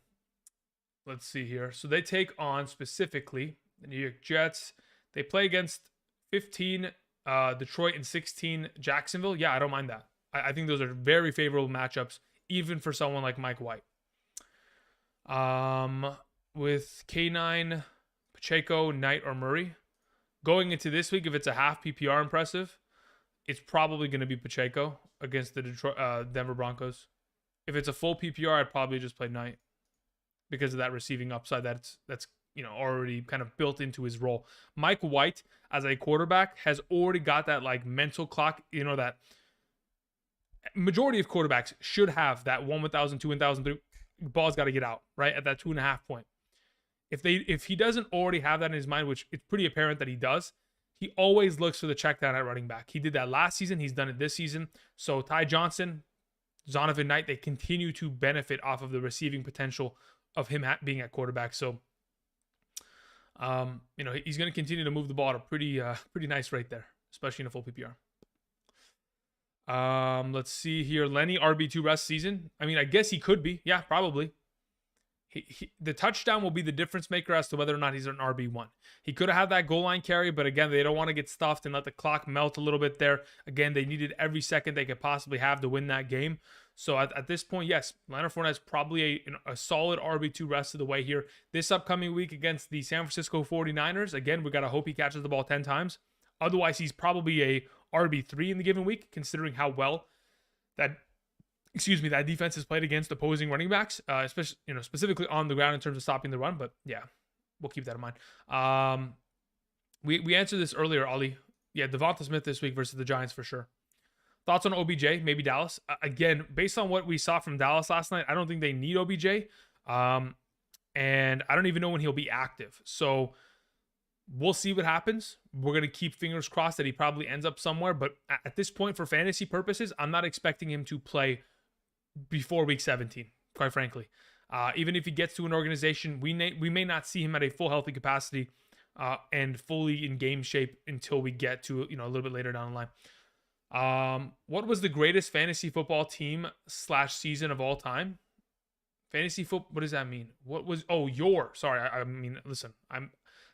Let's see here. So they take on specifically the New York Jets. They play against 15 Detroit and 16 Jacksonville. Yeah, I don't mind that. I think those are very favorable matchups, even for someone like Mike White. With K9, Pacheco, Knight, or Murray. Going into this week, if it's a half PPR impressive, it's probably going to be Pacheco against the Denver Broncos. If it's a full PPR, I'd probably just play Knight because of that receiving upside that's already kind of built into his role. Mike White as a quarterback has already got that like mental clock, that majority of quarterbacks should have that 1,000, 2,000, 3 ball's got to get out, right? At that 2.5 point. If he doesn't already have that in his mind, which it's pretty apparent that he does, he always looks for the check down at running back. He did that last season. He's done it this season. So Ty Johnson, Zonovan Knight, they continue to benefit off of the receiving potential of him being at quarterback. So, he's going to continue to move the ball at a pretty nice rate there, especially in a full PPR. Let's see here. Lenny, RB2 rest season. I mean, I guess he could be. Yeah, probably. The touchdown will be the difference maker as to whether or not he's an RB1. He could have had that goal line carry, but again, they don't want to get stuffed and let the clock melt a little bit there. Again, they needed every second they could possibly have to win that game. So at this point, yes, Leonard Fournette is probably a solid RB2 rest of the way here. This upcoming week against the San Francisco 49ers, again, we got to hope he catches the ball 10 times. Otherwise, he's probably a RB3 in the given week, considering how well that defense has played against opposing running backs, especially specifically on the ground in terms of stopping the run. But yeah, we'll keep that in mind. We answered this earlier, Ollie. Yeah, Devonta Smith this week versus the Giants for sure. Thoughts on OBJ? Maybe Dallas. Again, based on what we saw from Dallas last night, I don't think they need OBJ, and I don't even know when he'll be active. So we'll see what happens. We're going to keep fingers crossed that he probably ends up somewhere. But at this point, for fantasy purposes, I'm not expecting him to play before week 17, quite frankly. Even if he gets to an organization, we may not see him at a full healthy capacity and fully in game shape until we get to, a little bit later down the line. What was the greatest fantasy football team / season of all time? Fantasy football. What does that mean? What was? Oh, Sorry, I mean, listen.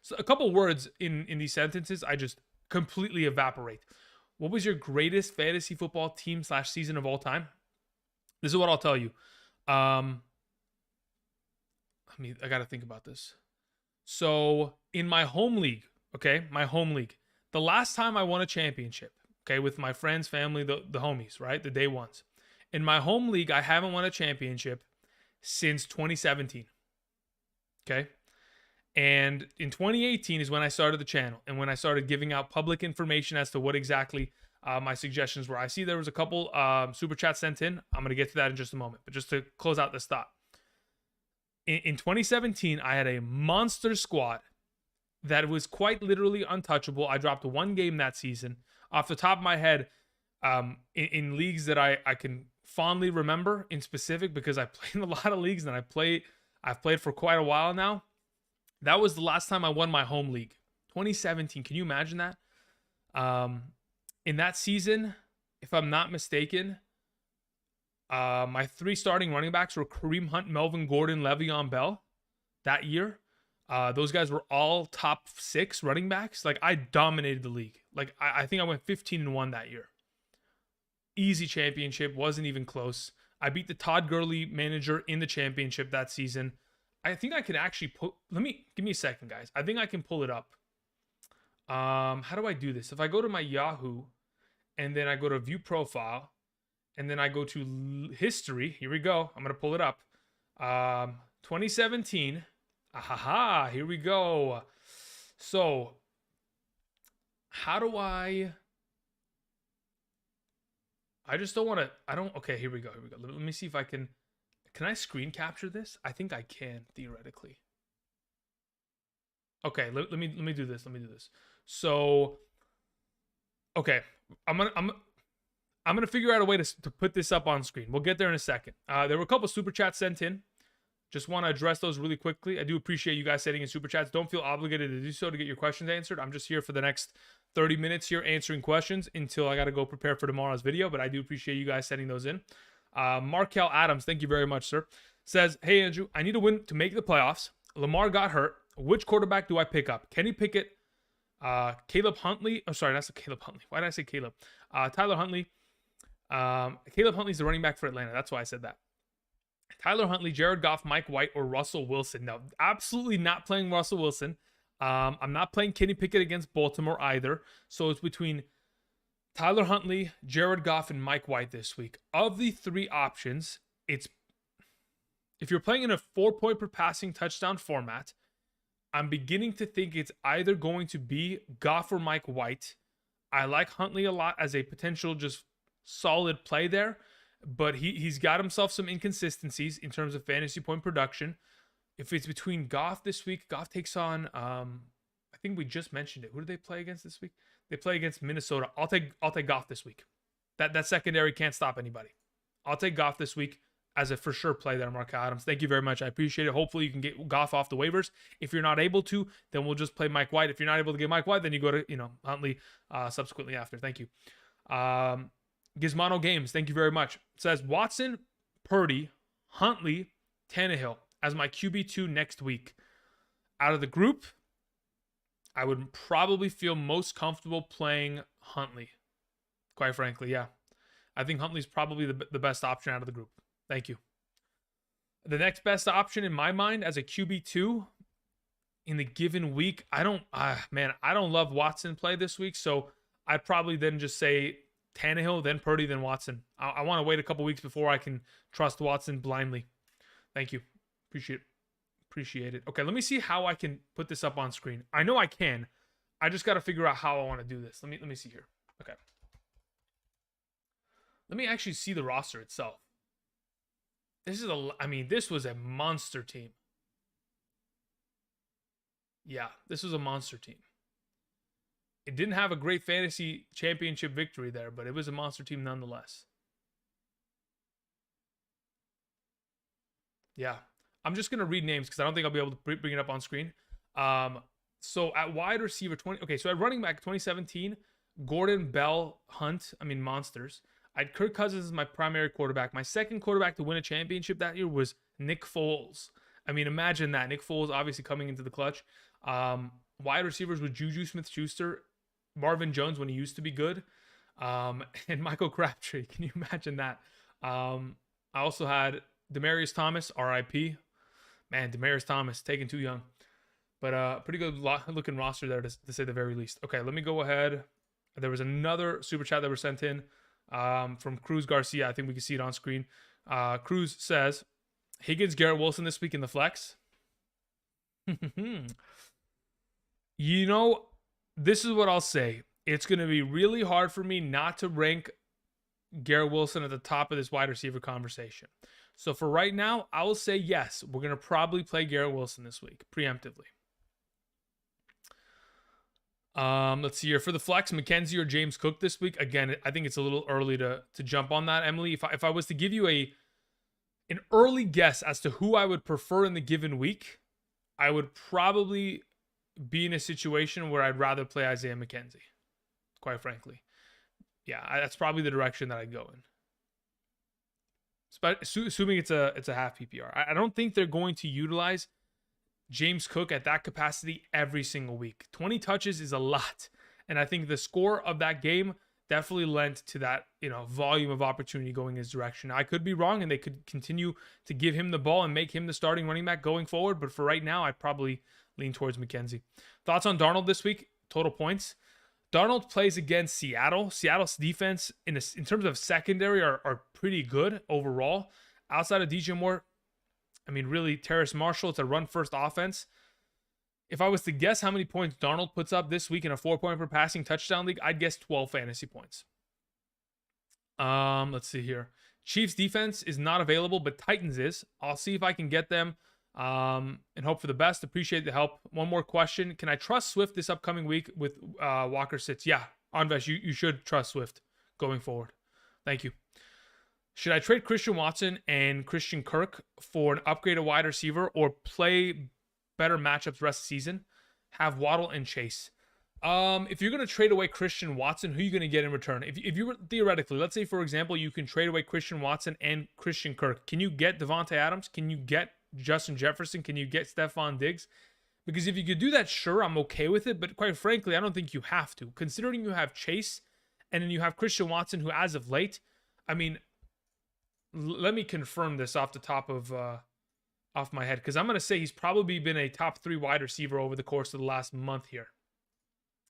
So a couple words in these sentences. I just completely evaporate. What was your greatest fantasy football team / season of all time? This is what I'll tell you. I gotta think about this. So in my home league, the last time I won a championship, with my friends, family, the homies, right, the day ones. In my home league, I haven't won a championship since 2017. Okay. And in 2018 is when I started the channel and when I started giving out public information as to what exactly my suggestions were. I see there was a couple super chats sent in. I'm going to get to that in just a moment. But just to close out this thought. In 2017, I had a monster squad that was quite literally untouchable. I dropped one game that season. Off the top of my head, in leagues that I can fondly remember in specific, because I played in a lot of leagues and I've played for quite a while now. That was the last time I won my home league. 2017. Can you imagine that? In that season, if I'm not mistaken, my 3 starting running backs were Kareem Hunt, Melvin Gordon, Le'Veon Bell that year. Those guys were all top 6 running backs. Like, I dominated the league. Like, I think I went 15-1 that year. Easy championship, wasn't even close. I beat the Todd Gurley manager in the championship that season. I think I can actually give me a second, guys. I think I can pull it up. How do I do this? If I go to my Yahoo and then I go to view profile and then I go to history, here we go. I'm going to pull it up. 2017. Ahaha, here we go. So, how do I just don't want to, okay, here we go. Let me see if I can I screen capture this? I think I can, theoretically. Okay, let me do this. So, okay, I'm gonna figure out a way to put this up on screen. We'll get there in a second. There were a couple super chats sent in. Just want to address those really quickly. I do appreciate you guys sending in super chats. Don't feel obligated to do so to get your questions answered. I'm just here for the next 30 minutes here answering questions until I got to go prepare for tomorrow's video. But I do appreciate you guys sending those in. Markel Adams, thank you very much, sir. Says, hey, Andrew, I need a win to make the playoffs. Lamar got hurt. Which quarterback do I pick up? Kenny Pickett, Caleb Huntley. Oh, sorry, that's Caleb Huntley. Why did I say Caleb? Tyler Huntley. Caleb Huntley's the running back for Atlanta. That's why I said that. Tyler Huntley, Jared Goff, Mike White, or Russell Wilson. No, absolutely not playing Russell Wilson. I'm not playing Kenny Pickett against Baltimore either. So it's between Tyler Huntley, Jared Goff, and Mike White this week. Of the 3 options, if you're playing in a 4-point per passing touchdown format, I'm beginning to think it's either going to be Goff or Mike White. I like Huntley a lot as a potential just solid play there, but he's got himself some inconsistencies in terms of fantasy point production. If it's between Goff this week, Goff takes on, I think we just mentioned it. Who do they play against this week? They play against Minnesota. I'll take Goff this week. That secondary can't stop anybody. I'll take Goff this week as a for sure play there, Mark Adams. Thank you very much. I appreciate it. Hopefully you can get Goff off the waivers. If you're not able to, then we'll just play Mike White. If you're not able to get Mike White, then you go to, Huntley subsequently after. Thank you. Gizmodo Games, thank you very much. It says Watson, Purdy, Huntley, Tannehill as my QB2 next week. Out of the group, I would probably feel most comfortable playing Huntley. Quite frankly, yeah. I think Huntley's probably the best option out of the group. Thank you. The next best option in my mind as a QB2 in the given week, I don't love Watson play this week, so I'd probably then just say Tannehill, then Purdy, then Watson. I want to wait a couple weeks before I can trust Watson blindly. Thank you. Appreciate it. Okay, let me see how I can put this up on screen. I know I can. I just got to figure out how I want to do this. Let me see here. Okay. Let me actually see the roster itself. This was a monster team. Yeah, this was a monster team. It didn't have a great fantasy championship victory there, but it was a monster team nonetheless. Yeah. I'm just going to read names because I don't think I'll be able to bring it up on screen. So at wide receiver, so at running back 2017, Gordon, Bell, Hunt, monsters. I had Kirk Cousins as my primary quarterback. My second quarterback to win a championship that year was Nick Foles. Imagine that. Nick Foles obviously coming into the clutch. Wide receivers with Juju Smith-Schuster, Marvin Jones when he used to be good, and Michael Crabtree. Can you imagine that? I also had Demaryius Thomas, RIP. Man, Demaryius Thomas, taken too young. But pretty good looking roster there to say the very least. Okay, let me go ahead. There was another super chat that was sent in from Cruz Garcia. I think we can see it on screen. Cruz says, Higgins, Garrett Wilson this week in the flex. You know, this is what I'll say. It's going to be really hard for me not to rank Garrett Wilson at the top of this wide receiver conversation. So for right now, I will say yes, we're going to probably play Garrett Wilson this week, preemptively. Let's see here. For the flex, McKenzie or James Cook this week. Again, I think it's a little early to jump on that, Emily. If I was to give you an early guess as to who I would prefer in the given week, I would probably be in a situation where I'd rather play Isaiah McKenzie, quite frankly. Yeah, that's probably the direction that I'd go in. Assuming it's a half PPR. I don't think they're going to utilize James Cook at that capacity every single week. 20 touches is a lot. And I think the score of that game definitely lent to that, volume of opportunity going his direction. I could be wrong and they could continue to give him the ball and make him the starting running back going forward. But for right now, I'd probably lean towards McKenzie. Thoughts on Darnold this week? Total points. Darnold plays against Seattle. Seattle's defense in terms of secondary are pretty good overall. Outside of DJ Moore, really, Terrace Marshall, it's a run-first offense. If I was to guess how many points Darnold puts up this week in a 4-point per passing touchdown league, I'd guess 12 fantasy points. Let's see here. Chiefs defense is not available, but Titans is. I'll see if I can get them and hope for the best. Appreciate the help. One more question. Can I trust Swift this upcoming week with Walker sits? Yeah, Anvesh, you should trust Swift going forward. Thank you. Should I trade Christian Watson and Christian Kirk for an upgraded wide receiver or play better matchups rest of the season? Have Waddle and Chase. If you're going to trade away Christian Watson, who are you going to get in return? If you were theoretically, let's say, for example, you can trade away Christian Watson and Christian Kirk. Can you get Devontae Adams? Can you get Justin Jefferson? Can you get Stephon Diggs? Because if you could do that, sure, I'm okay with it. But quite frankly, I don't think you have to. Considering you have Chase and then you have Christian Watson, who as of late, let me confirm this off the top of off my head, because I'm going to say he's probably been a top 3 wide receiver over the course of the last month here.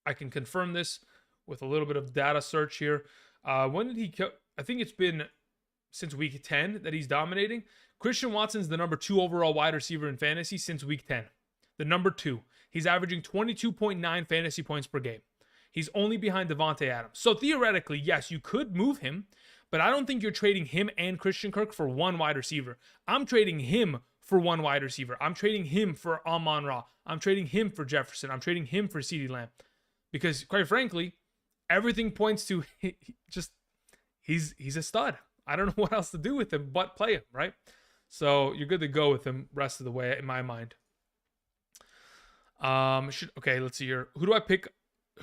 I can confirm this with a little bit of data search here. When did he I think it's been since week 10 that he's dominating. Christian Watson's the number 2 overall wide receiver in fantasy since week 10. The number 2. He's averaging 22.9 fantasy points per game. He's only behind Devontae Adams. So theoretically, yes, you could move him, but I don't think you're trading him and Christian Kirk for one wide receiver. I'm trading him for one wide receiver. I'm trading him for Amon-Ra. I'm trading him for Jefferson. I'm trading him for CeeDee Lamb. Because quite frankly, everything points to he's a stud. I don't know what else to do with him but play him, right? So you're good to go with him rest of the way in my mind. Okay, let's see here. Who do I pick?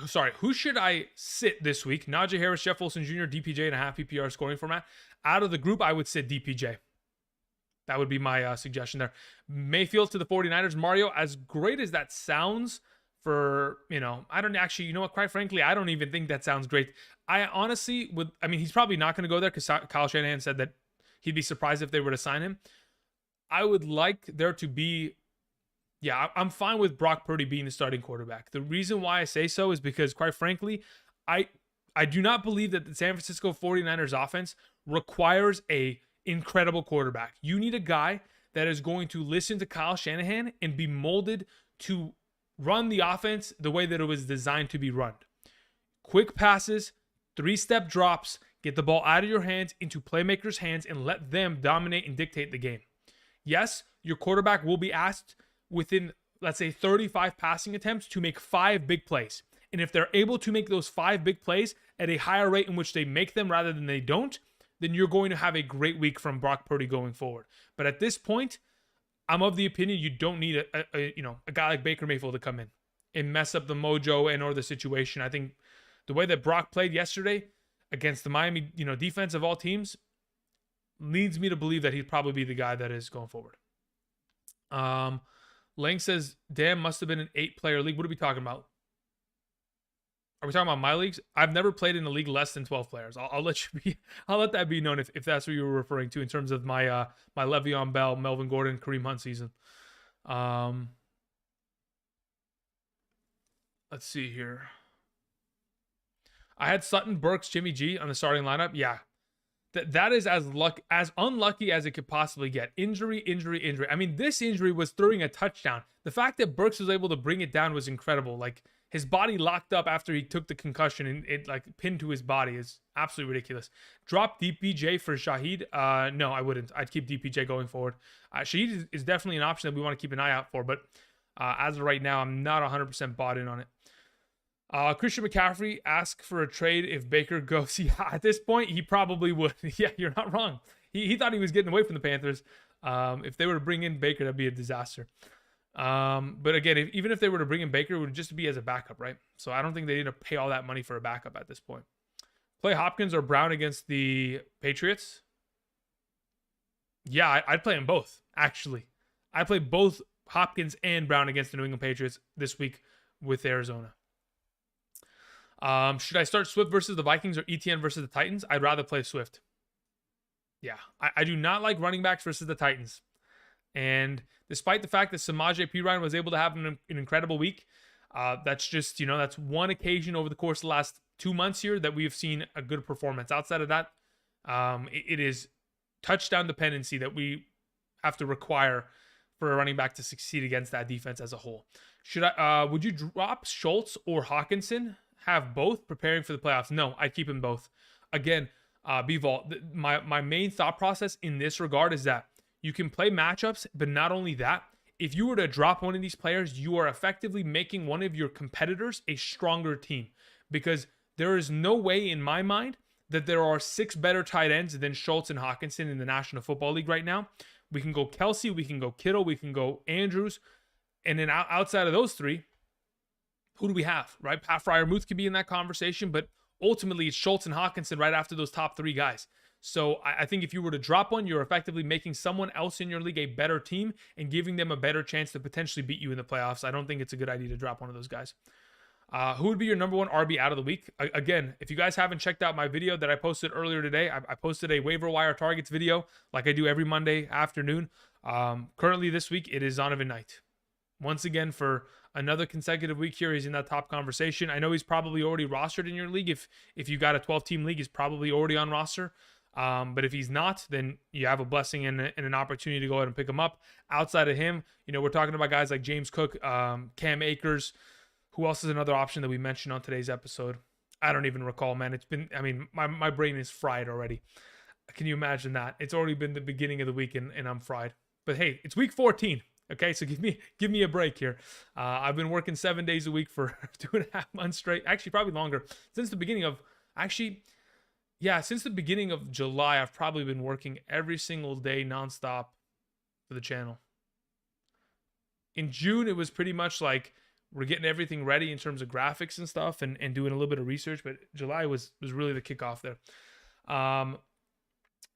Sorry, who should I sit this week? Najee Harris, Jeff Wilson Jr., DPJ in a half PPR scoring format. Out of the group, I would sit DPJ. That would be my suggestion there. Mayfield to the 49ers. Mario, as great as that sounds for, I don't actually, quite frankly, I don't even think that sounds great. I honestly would, he's probably not going to go there because Kyle Shanahan said that he'd be surprised if they were to sign him. I would like there to be, I'm fine with Brock Purdy being the starting quarterback. The reason why I say so is because, quite frankly, I do not believe that the San Francisco 49ers offense requires a incredible quarterback. You need a guy that is going to listen to Kyle Shanahan and be molded to run the offense the way that it was designed to be run. Quick passes, 3-step drops, get the ball out of your hands into playmakers' hands and let them dominate and dictate the game. Yes, your quarterback will be asked within, let's say, 35 passing attempts to make 5 big plays. And if they're able to make those 5 big plays at a higher rate in which they make them rather than they don't, then you're going to have a great week from Brock Purdy going forward. But at this point, I'm of the opinion you don't need a guy like Baker Mayfield to come in. and mess up the mojo and or the situation. I think the way that Brock played yesterday against the Miami, defense of all teams leads me to believe that he'd probably be the guy that is going forward. Lang says, damn, must have been an 8-player league. What are we talking about? Are we talking about my leagues? I've never played in a league less than 12 players. I'll let that be known if that's what you were referring to in terms of my my Le'Veon Bell, Melvin Gordon, Kareem Hunt season. Let's see here. I had Sutton, Burks, Jimmy G on the starting lineup. Yeah. That is as unlucky as it could possibly get. Injury. I mean, this injury was throwing a touchdown. The fact that Burks was able to bring it down was incredible. Like, his body locked up after he took the concussion and it like pinned to his body is absolutely ridiculous. Drop DPJ for Shaheed? No, I wouldn't. I'd keep DPJ going forward. Shaheed is definitely an option that we want to keep an eye out for, but as of right now, I'm not 100% bought in on it. Christian McCaffrey asked for a trade if Baker goes. Yeah, at this point, he probably would. Yeah, you're not wrong. He thought he was getting away from the Panthers. If they were to bring in Baker, that'd be a disaster. But again, even if they were to bring in Baker, it would just be as a backup, right? So I don't think they need to pay all that money for a backup at this point. Play Hopkins or Brown against the Patriots? Yeah, I'd play them both, actually. I play both Hopkins and Brown against the New England Patriots this week with Arizona. Should I start Swift versus the Vikings or ETN versus the Titans? I'd rather play Swift. Yeah, I do not like running backs versus the Titans. And despite the fact that Samaje Perine was able to have an incredible week, that's just, that's one occasion over the course of the last 2 months here that we have seen a good performance. Outside of that, it is touchdown dependency that we have to require for a running back to succeed against that defense as a whole. Would you drop Schultz or Hawkinson? Have both preparing for the playoffs? No, I'd keep them both. Again, B-Vault, my main thought process in this regard is that you can play matchups, but not only that, if you were to drop one of these players, you are effectively making one of your competitors a stronger team, because there is no way in my mind that there are 6 better tight ends than Schultz and Hawkinson in the National Football League right now. We can go Kelsey, we can go Kittle, we can go Andrews, and then outside of those 3, who do we have, right? Pat Freiermuth could be in that conversation, but ultimately it's Schultz and Hawkinson right after those top 3 guys. So I think if you were to drop one, you're effectively making someone else in your league a better team and giving them a better chance to potentially beat you in the playoffs. I don't think it's a good idea to drop one of those guys. Who would be your number 1 RB out of the week? Again, if you guys haven't checked out my video that I posted earlier today, I posted a waiver wire targets video like I do every Monday afternoon. Currently this week, it is Zonovan Knight. Once again, for another consecutive week here, he's in that top conversation. I know he's probably already rostered in your league. If you got a 12-team league, he's probably already on roster. But if he's not, then you have a blessing and an opportunity to go ahead and pick him up. Outside of him, we're talking about guys like James Cook, Cam Akers. Who else is another option that we mentioned on today's episode? I don't even recall, man. My brain is fried already. Can you imagine that? It's already been the beginning of the week and I'm fried. But hey, it's week 14. Okay, so give me a break here. I've been working 7 days a week for 2.5 months straight. Actually, probably longer. Since the beginning of July, I've probably been working every single day nonstop for the channel. In June, it was pretty much like we're getting everything ready in terms of graphics and stuff and doing a little bit of research, but July was really the kickoff there.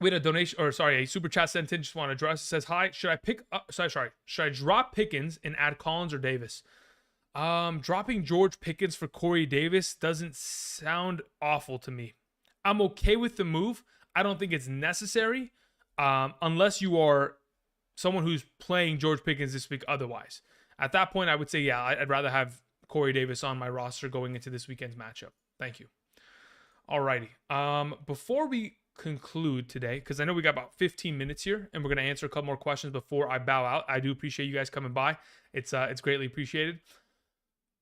We had a super chat sent in. Just want to address. It says, "Hi, should I drop Pickens and add Collins or Davis?" Dropping George Pickens for Corey Davis doesn't sound awful to me. I'm okay with the move. I don't think it's necessary, unless you are someone who's playing George Pickens this week. Otherwise, at that point, I would say, yeah, I'd rather have Corey Davis on my roster going into this weekend's matchup. Thank you. Alrighty. Before we conclude today, because I know we got about 15 minutes here and we're going to answer a couple more questions before I bow out. I do appreciate you guys coming by. It's greatly appreciated.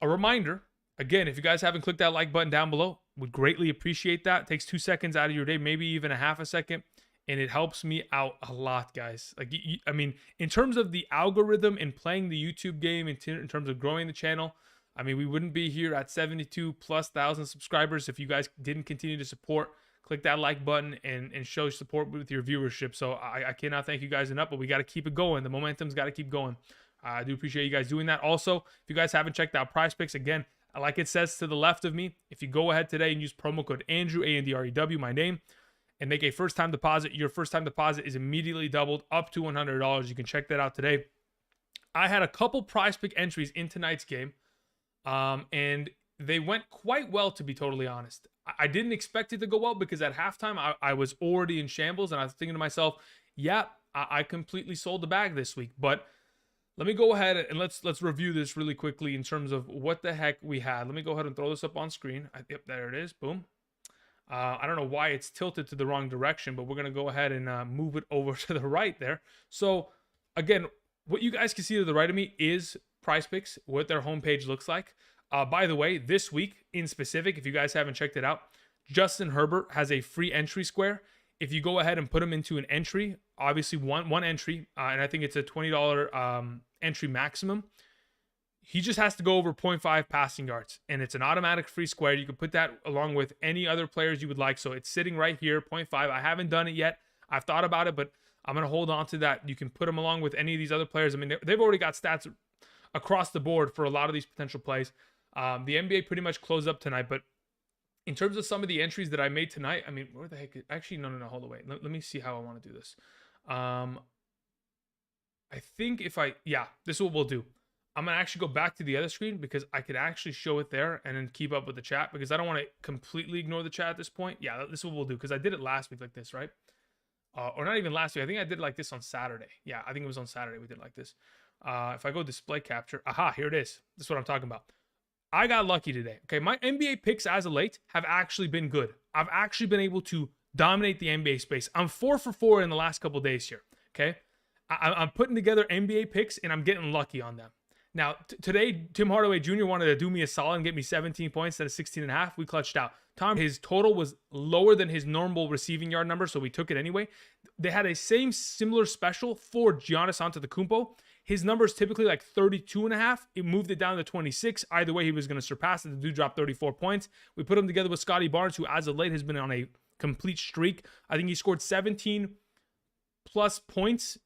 A reminder, again, if you guys haven't clicked that like button down below, would greatly appreciate that. It takes 2 seconds out of your day, maybe even a half a second, and it helps me out a lot, guys. Like, in terms of the algorithm and playing the YouTube game, in terms of growing the channel, we wouldn't be here at 72,000+ subscribers if you guys didn't continue to support. Click that like button and show support with your viewership. So I cannot thank you guys enough, but we got to keep it going. The momentum's got to keep going. I do appreciate you guys doing that. Also, if you guys haven't checked out Prize Picks, again, like it says to the left of me, if you go ahead today and use promo code Andrew, ANDREW, my name, and make a first-time deposit, your first-time deposit is immediately doubled up to $100. You can check that out today. I had a couple Prize Pick entries in tonight's game, and they went quite well, to be totally honest. I didn't expect it to go well because at halftime, I was already in shambles, and I was thinking to myself, yeah, I completely sold the bag this week. But let me go ahead and let's review this really quickly in terms of what the heck we had. Let me go ahead and throw this up on screen. Yep, there it is. Boom. I don't know why it's tilted to the wrong direction, but we're going to go ahead and move it over to the right there. So, again, what you guys can see to the right of me is Prize Picks, what their homepage looks like. By the way, this week in specific, if you guys haven't checked it out, Justin Herbert has a free entry square. If you go ahead and put him into an entry, obviously one entry, and I think it's a $20 entry maximum, he just has to go over 0.5 passing yards, and it's an automatic free square. You can put that along with any other players you would like. So it's sitting right here, 0.5. I haven't done it yet. I've thought about it, but I'm going to hold on to that. You can put them along with any of these other players. I mean, they've already got stats across the board for a lot of these potential plays. The NBA pretty much closed up tonight, but in terms of some of the entries that I made tonight, I mean, where the heck? Actually, no, hold on, wait. Let me see how I want to do this. I think this is what we'll do. I'm going to actually go back to the other screen because I could actually show it there and then keep up with the chat because I don't want to completely ignore the chat at this point. Yeah, this is what we'll do because I did it last week like this, right? Or not even last week. I think I did like this on Saturday. Yeah, I think it was on Saturday we did like this. If I go display capture, here it is. This is what I'm talking about. I got lucky today. Okay, my NBA picks as of late have actually been good. I've actually been able to dominate the NBA space. I'm 4 for 4 in the last couple days here. Okay, I'm putting together NBA picks and I'm getting lucky on them. Now, today, Tim Hardaway Jr. wanted to do me a solid and get me 17 points instead of 16.5. We clutched out. His total was lower than his normal receiving yard number, so we took it anyway. They had a similar special for Giannis Antetokounmpo. His number is typically like 32.5. It moved it down to 26. Either way, he was going to surpass it. The dude dropped 34 points. We put him together with Scotty Barnes, who as of late has been on a complete streak. I think he scored 17 plus points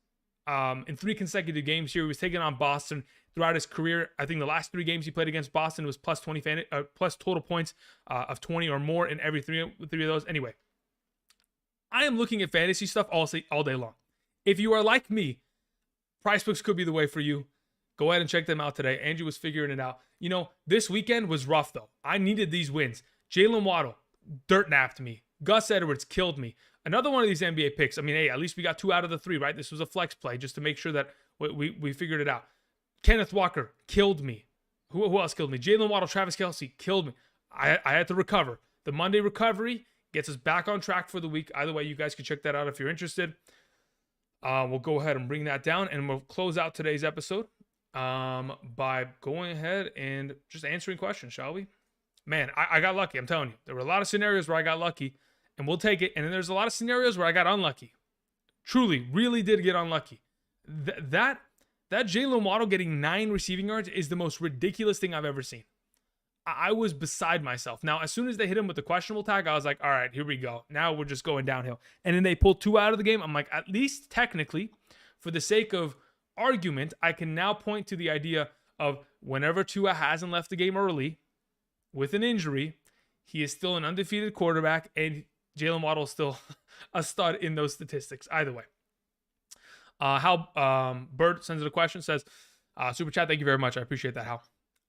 in 3 consecutive games here. He was taking on Boston throughout his career. I think the last 3 games he played against Boston was plus total points of 20 or more in every three of those. Anyway, I am looking at fantasy stuff all day long. If you are like me, Prize Picks could be the way for you. Go ahead and check them out today. Andrew was figuring it out. You know, this weekend was rough, though. I needed these wins. Jalen Waddle dirt napped me. Gus Edwards killed me. Another one of these NBA picks. I mean, hey, at least we got 2 out of the 3, right? This was a flex play just to make sure that we figured it out. Kenneth Walker killed me. Who else killed me? Jalen Waddle, Travis Kelce killed me. I had to recover. The Monday recovery gets us back on track for the week. Either way, you guys can check that out if you're interested. We'll go ahead and bring that down, and we'll close out today's episode by going ahead and just answering questions, shall we? Man, I got lucky. I'm telling you. There were a lot of scenarios where I got lucky, and we'll take it. And then there's a lot of scenarios where I got unlucky. Truly, really did get unlucky. That Jalen Waddle getting 9 receiving yards is the most ridiculous thing I've ever seen. I was beside myself. Now, as soon as they hit him with the questionable tag, I was like, all right, here we go. Now we're just going downhill. And then they pulled 2 out of the game. I'm like, at least technically, for the sake of argument, I can now point to the idea of whenever Tua hasn't left the game early with an injury, he is still an undefeated quarterback, and Jalen Waddle is still a stud in those statistics. Either way. Hal Bird sends it a question, says, Super Chat, thank you very much. I appreciate that, Hal.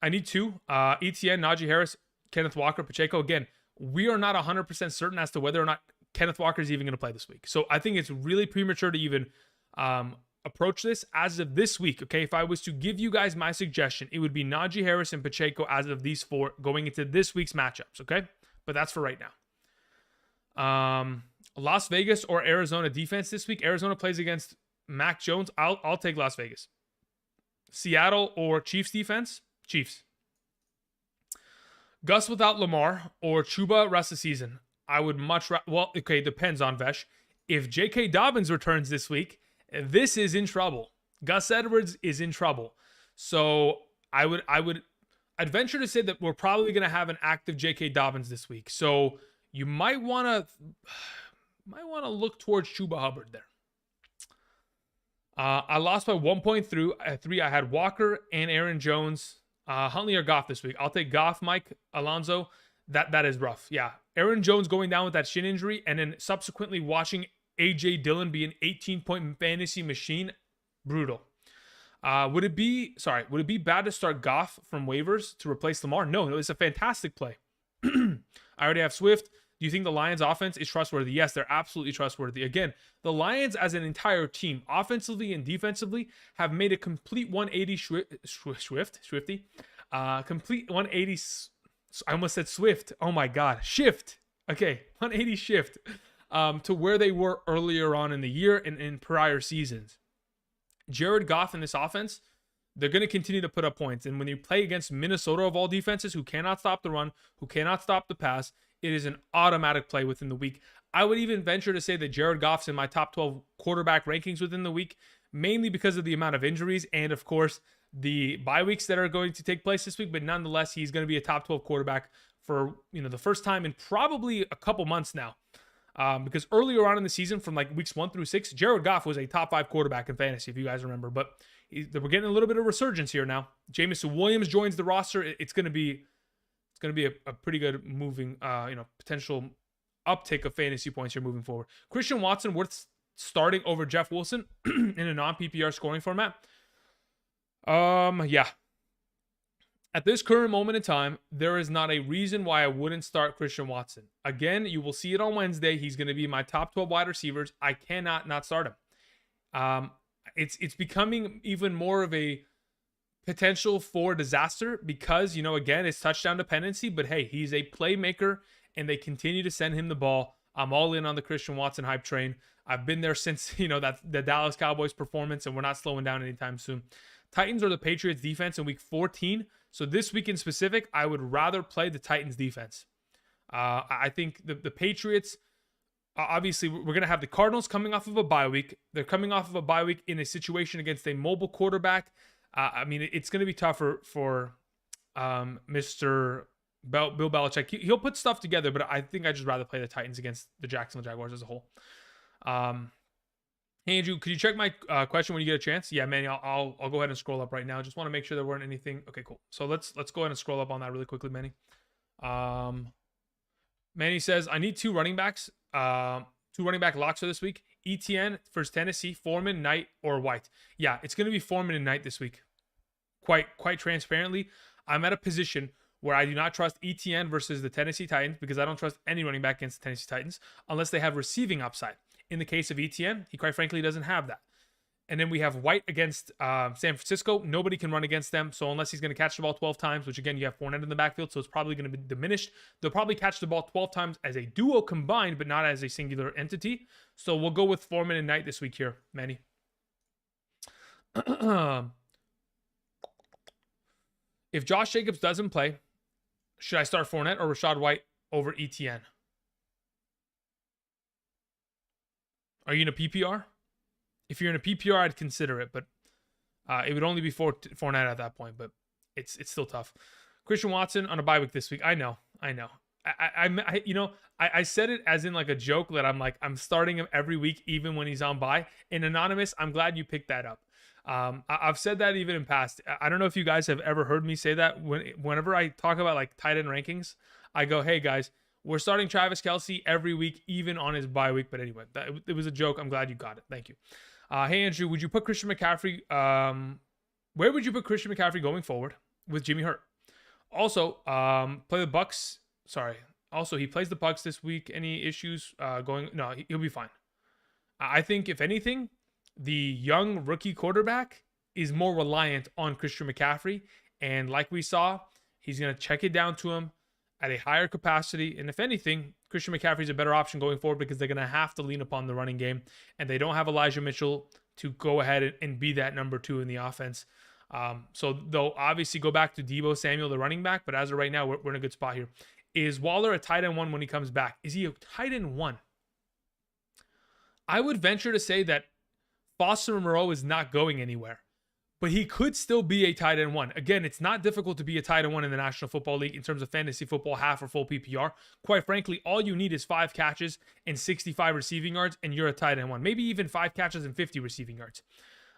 I need 2. ETN, Najee Harris, Kenneth Walker, Pacheco. Again, we are not 100% certain as to whether or not Kenneth Walker is even going to play this week. So I think it's really premature to even approach this as of this week. Okay, if I was to give you guys my suggestion, it would be Najee Harris and Pacheco as of these 4 going into this week's matchups. Okay, but that's for right now. Las Vegas or Arizona defense this week. Arizona plays against Mac Jones. I'll take Las Vegas. Seattle or Chiefs defense. Chiefs. Gus without Lamar or Chuba rest of the season. I would much well, okay, depends on Vesh. If J.K. Dobbins returns this week, this is in trouble. Gus Edwards is in trouble. So I would venture to say that we're probably going to have an active J.K. Dobbins this week. So you might want to look towards Chuba Hubbard there. I lost by 1.3. I had Walker and Aaron Jones, Huntley or Goff this week. I'll take Goff, Mike Alonso. That is rough. Yeah, Aaron Jones going down with that shin injury, and then subsequently watching AJ Dillon be an 18-point fantasy machine. Brutal. Would it be bad to start Goff from waivers to replace Lamar? No, it's a fantastic play. I already have Swift. Do you think the Lions offense is trustworthy? Yes, they're absolutely trustworthy. Again, the Lions as an entire team, offensively and defensively, have made a complete 180 Swifty. Complete 180. I almost said Swift. Oh my God. Shift. Okay. 180 shift to where they were earlier on in the year and in prior seasons. Jared Goff in this offense, they're going to continue to put up points. And when you play against Minnesota of all defenses who cannot stop the run, who cannot stop the pass, it is an automatic play within the week. I would even venture to say that Jared Goff's in my top 12 quarterback rankings within the week, mainly because of the amount of injuries and, of course, the bye weeks that are going to take place this week. But nonetheless, he's going to be a top 12 quarterback for the first time in probably a couple months now. Because earlier on in the season, from like weeks 1 through 6, Jared Goff was a top 5 quarterback in fantasy, if you guys remember. But we're getting a little bit of resurgence here now. Jameson Williams joins the roster. It's going to be a pretty good moving, potential uptick of fantasy points here moving forward. Christian Watson worth starting over Jeff Wilson in a non-PPR scoring format. Yeah. At this current moment in time, there is not a reason why I wouldn't start Christian Watson. Again, you will see it on Wednesday. He's going to be my top 12 wide receivers. I cannot not start him. It's becoming even more of a potential for disaster because, again, it's touchdown dependency. But hey, he's a playmaker, and they continue to send him the ball. I'm all in on the Christian Watson hype train. I've been there since, the Dallas Cowboys performance, and we're not slowing down anytime soon. Titans are the Patriots defense in week 14. So this week in specific, I would rather play the Titans defense. I think the Patriots, obviously, we're going to have the Cardinals coming off of a bye week. They're coming off of a bye week in a situation against a mobile quarterback. It's going to be tougher for Mr. Bill Belichick. He'll put stuff together, but I think I'd just rather play the Titans against the Jacksonville Jaguars as a whole. Hey, Andrew, could you check my question when you get a chance? Yeah, Manny, I'll go ahead and scroll up right now. Just want to make sure there weren't anything. Okay, cool. So let's go ahead and scroll up on that really quickly, Manny. Manny says, I need 2 running backs, 2 running back locks for this week. ETN versus Tennessee, Foreman, Knight, or White. Yeah, it's going to be Foreman and Knight this week. Quite transparently, I'm at a position where I do not trust ETN versus the Tennessee Titans because I don't trust any running back against the Tennessee Titans unless they have receiving upside. In the case of ETN, he quite frankly doesn't have that. And then we have White against San Francisco. Nobody can run against them. So unless he's going to catch the ball 12 times, which again, you have Fournette in the backfield, so it's probably going to be diminished. They'll probably catch the ball 12 times as a duo combined, but not as a singular entity. So we'll go with Foreman and Knight this week here, Manny. If Josh Jacobs doesn't play, should I start Fournette or Rachaad White over ETN? Are you in a PPR? If you're in a PPR, I'd consider it, but it would only be Fournette at that point, but it's still tough. Christian Watson on a bye week this week. I know. I said it as in like a joke that I'm starting him every week, even when he's on bye. And Anonymous, I'm glad you picked that up. I've said that even in past. I don't know if you guys have ever heard me say that. Whenever I talk about like tight end rankings, I go, hey guys, we're starting Travis Kelce every week, even on his bye week. But anyway, it was a joke. I'm glad you got it. Thank you. Hey, Andrew, would you put Christian McCaffrey? Where would you put Christian McCaffrey going forward with Jimmy Hurt? Also, play the Bucks. Sorry. Also, he plays the Bucks this week. Any issues going? No, he'll be fine. I think, if anything, the young rookie quarterback is more reliant on Christian McCaffrey. And like we saw, he's going to check it down to him at a higher capacity. And if anything, Christian McCaffrey is a better option going forward because they're going to have to lean upon the running game. And they don't have Elijah Mitchell to go ahead and be that number 2 in the offense. So they'll obviously go back to Deebo Samuel, the running back. But as of right now, we're in a good spot here. Is Waller a tight end 1 when he comes back? Is he a tight end 1? I would venture to say that Foster Moreau is not going anywhere. But he could still be a tight end 1. Again, it's not difficult to be a tight end 1 in the National Football League in terms of fantasy football, half or full PPR. Quite frankly, all you need is 5 catches and 65 receiving yards, and you're a tight end 1. Maybe even 5 catches and 50 receiving yards.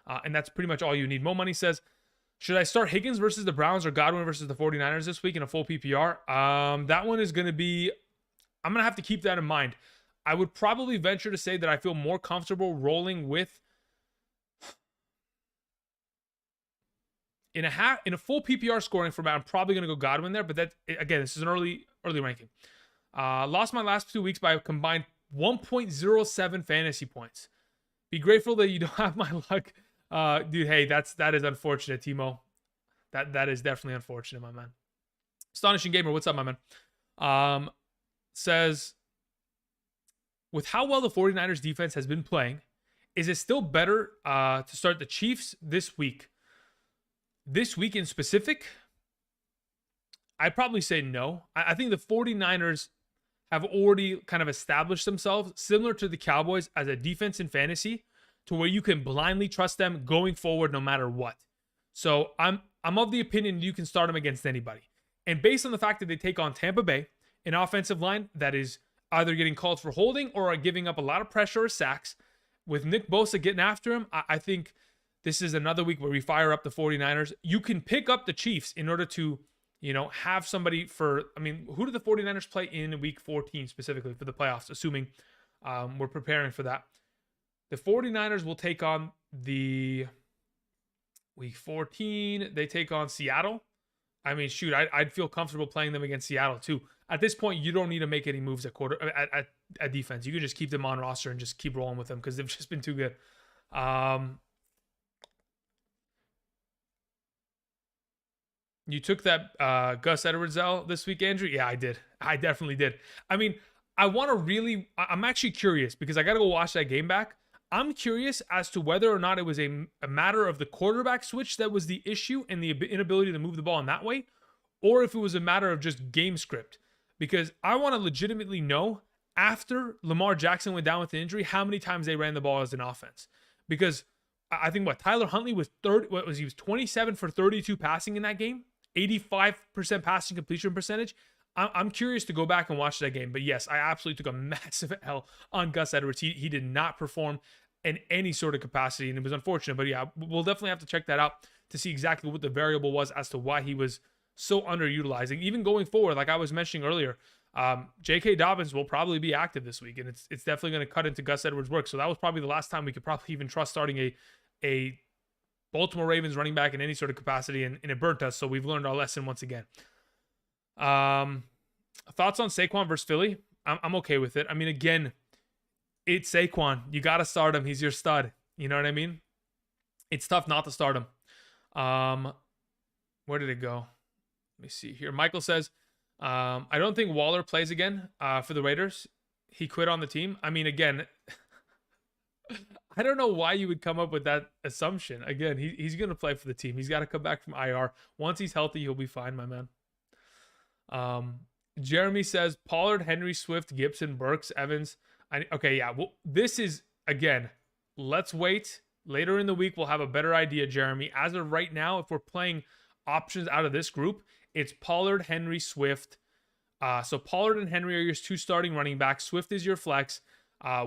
And that's pretty much all you need. Mo Money says, should I start Higgins versus the Browns or Godwin versus the 49ers this week in a full PPR? That one is going to be, I'm going to have to keep that in mind. I would probably venture to say that I feel more comfortable rolling with in a full PPR scoring format. I'm probably going to go Godwin there, but that, again, this is an early ranking. Lost my last 2 weeks by a combined 1.07 fantasy points. Be grateful that you don't have my luck. Dude, hey, that is unfortunate, Timo. That is definitely unfortunate, my man. Astonishing Gamer, what's up, my man? Says, with how well the 49ers defense has been playing, is it still better to start the Chiefs this week? This week in specific, I'd probably say no. I think the 49ers have already kind of established themselves, similar to the Cowboys, as a defense in fantasy, to where you can blindly trust them going forward no matter what. So I'm of the opinion you can start them against anybody. And based on the fact that they take on Tampa Bay, an offensive line that is either getting called for holding or are giving up a lot of pressure or sacks, with Nick Bosa getting after him, I think this is another week where we fire up the 49ers. You can pick up the Chiefs in order to, have somebody for, who do the 49ers play in week 14 specifically for the playoffs, assuming we're preparing for that? The 49ers will take on the week 14. They take on Seattle. I'd feel comfortable playing them against Seattle too. At this point, you don't need to make any moves at defense. You can just keep them on roster and just keep rolling with them because they've just been too good. You took that Gus Edwards L this week, Andrew? Yeah, I did. I definitely did. I'm actually curious because I got to go watch that game back. I'm curious as to whether or not it was a matter of the quarterback switch that was the issue and the inability to move the ball in that way, or if it was a matter of just game script. Because I want to legitimately know, after Lamar Jackson went down with the injury, how many times they ran the ball as an offense. Because I think Tyler Huntley was he was 27 for 32 passing in that game, 85% passing completion percentage. I'm curious to go back and watch that game. But yes, I absolutely took a massive L on Gus Edwards. He did not perform in any sort of capacity, and it was unfortunate. But yeah, we'll definitely have to check that out to see exactly what the variable was as to why he was so underutilizing. Even going forward, like I was mentioning earlier, J.K. Dobbins will probably be active this week, and it's definitely going to cut into Gus Edwards' work. So that was probably the last time we could probably even trust starting a Baltimore Ravens running back in any sort of capacity, and it burnt us. So we've learned our lesson once again. Thoughts on Saquon versus Philly? I'm okay with it. Again, it's Saquon. You got to start him. He's your stud. You know what I mean? It's tough not to start him. Where did it go? Let me see here. Michael says, I don't think Waller plays again for the Raiders. He quit on the team. Again, I don't know why you would come up with that assumption. Again, he's going to play for the team. He's got to come back from IR. Once he's healthy, he'll be fine, my man. Jeremy says, Pollard, Henry, Swift, Gibson, Burks, Evans. Okay, yeah. Well, this is, again, let's wait. Later in the week, we'll have a better idea, Jeremy. As of right now, if we're playing options out of this group, it's Pollard, Henry, Swift. So Pollard and Henry are your two starting running backs. Swift is your flex.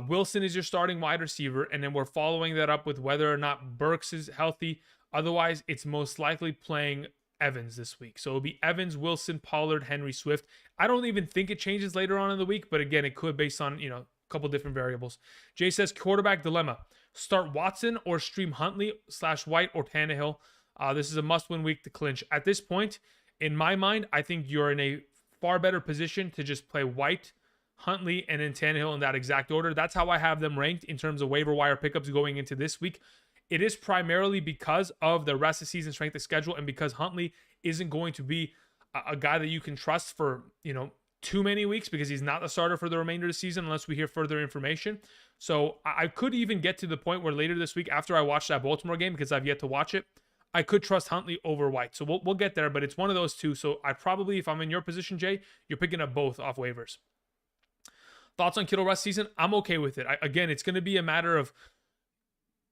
Wilson is your starting wide receiver. And then we're following that up with whether or not Burks is healthy. Otherwise, it's most likely playing Evans this week. So it'll be Evans, Wilson, Pollard, Henry, Swift. I don't even think it changes later on in the week, but again, it could based on, a couple different variables. Jay says, quarterback dilemma. Start Watson or stream Huntley / White or Tannehill. This is a must-win week to clinch. At this point, in my mind, I think you're in a far better position to just play White, Huntley, and then Tannehill in that exact order. That's how I have them ranked in terms of waiver wire pickups going into this week. It is primarily because of the rest of season strength of schedule and because Huntley isn't going to be a guy that you can trust for, too many weeks because he's not the starter for the remainder of the season unless we hear further information. So I could even get to the point where later this week, after I watch that Baltimore game, because I've yet to watch it, I could trust Huntley over White. So we'll get there, but it's one of those two. So I probably, if I'm in your position, Jay, you're picking up both off waivers. Thoughts on Kittle rest season? I'm okay with it. Again, it's going to be a matter of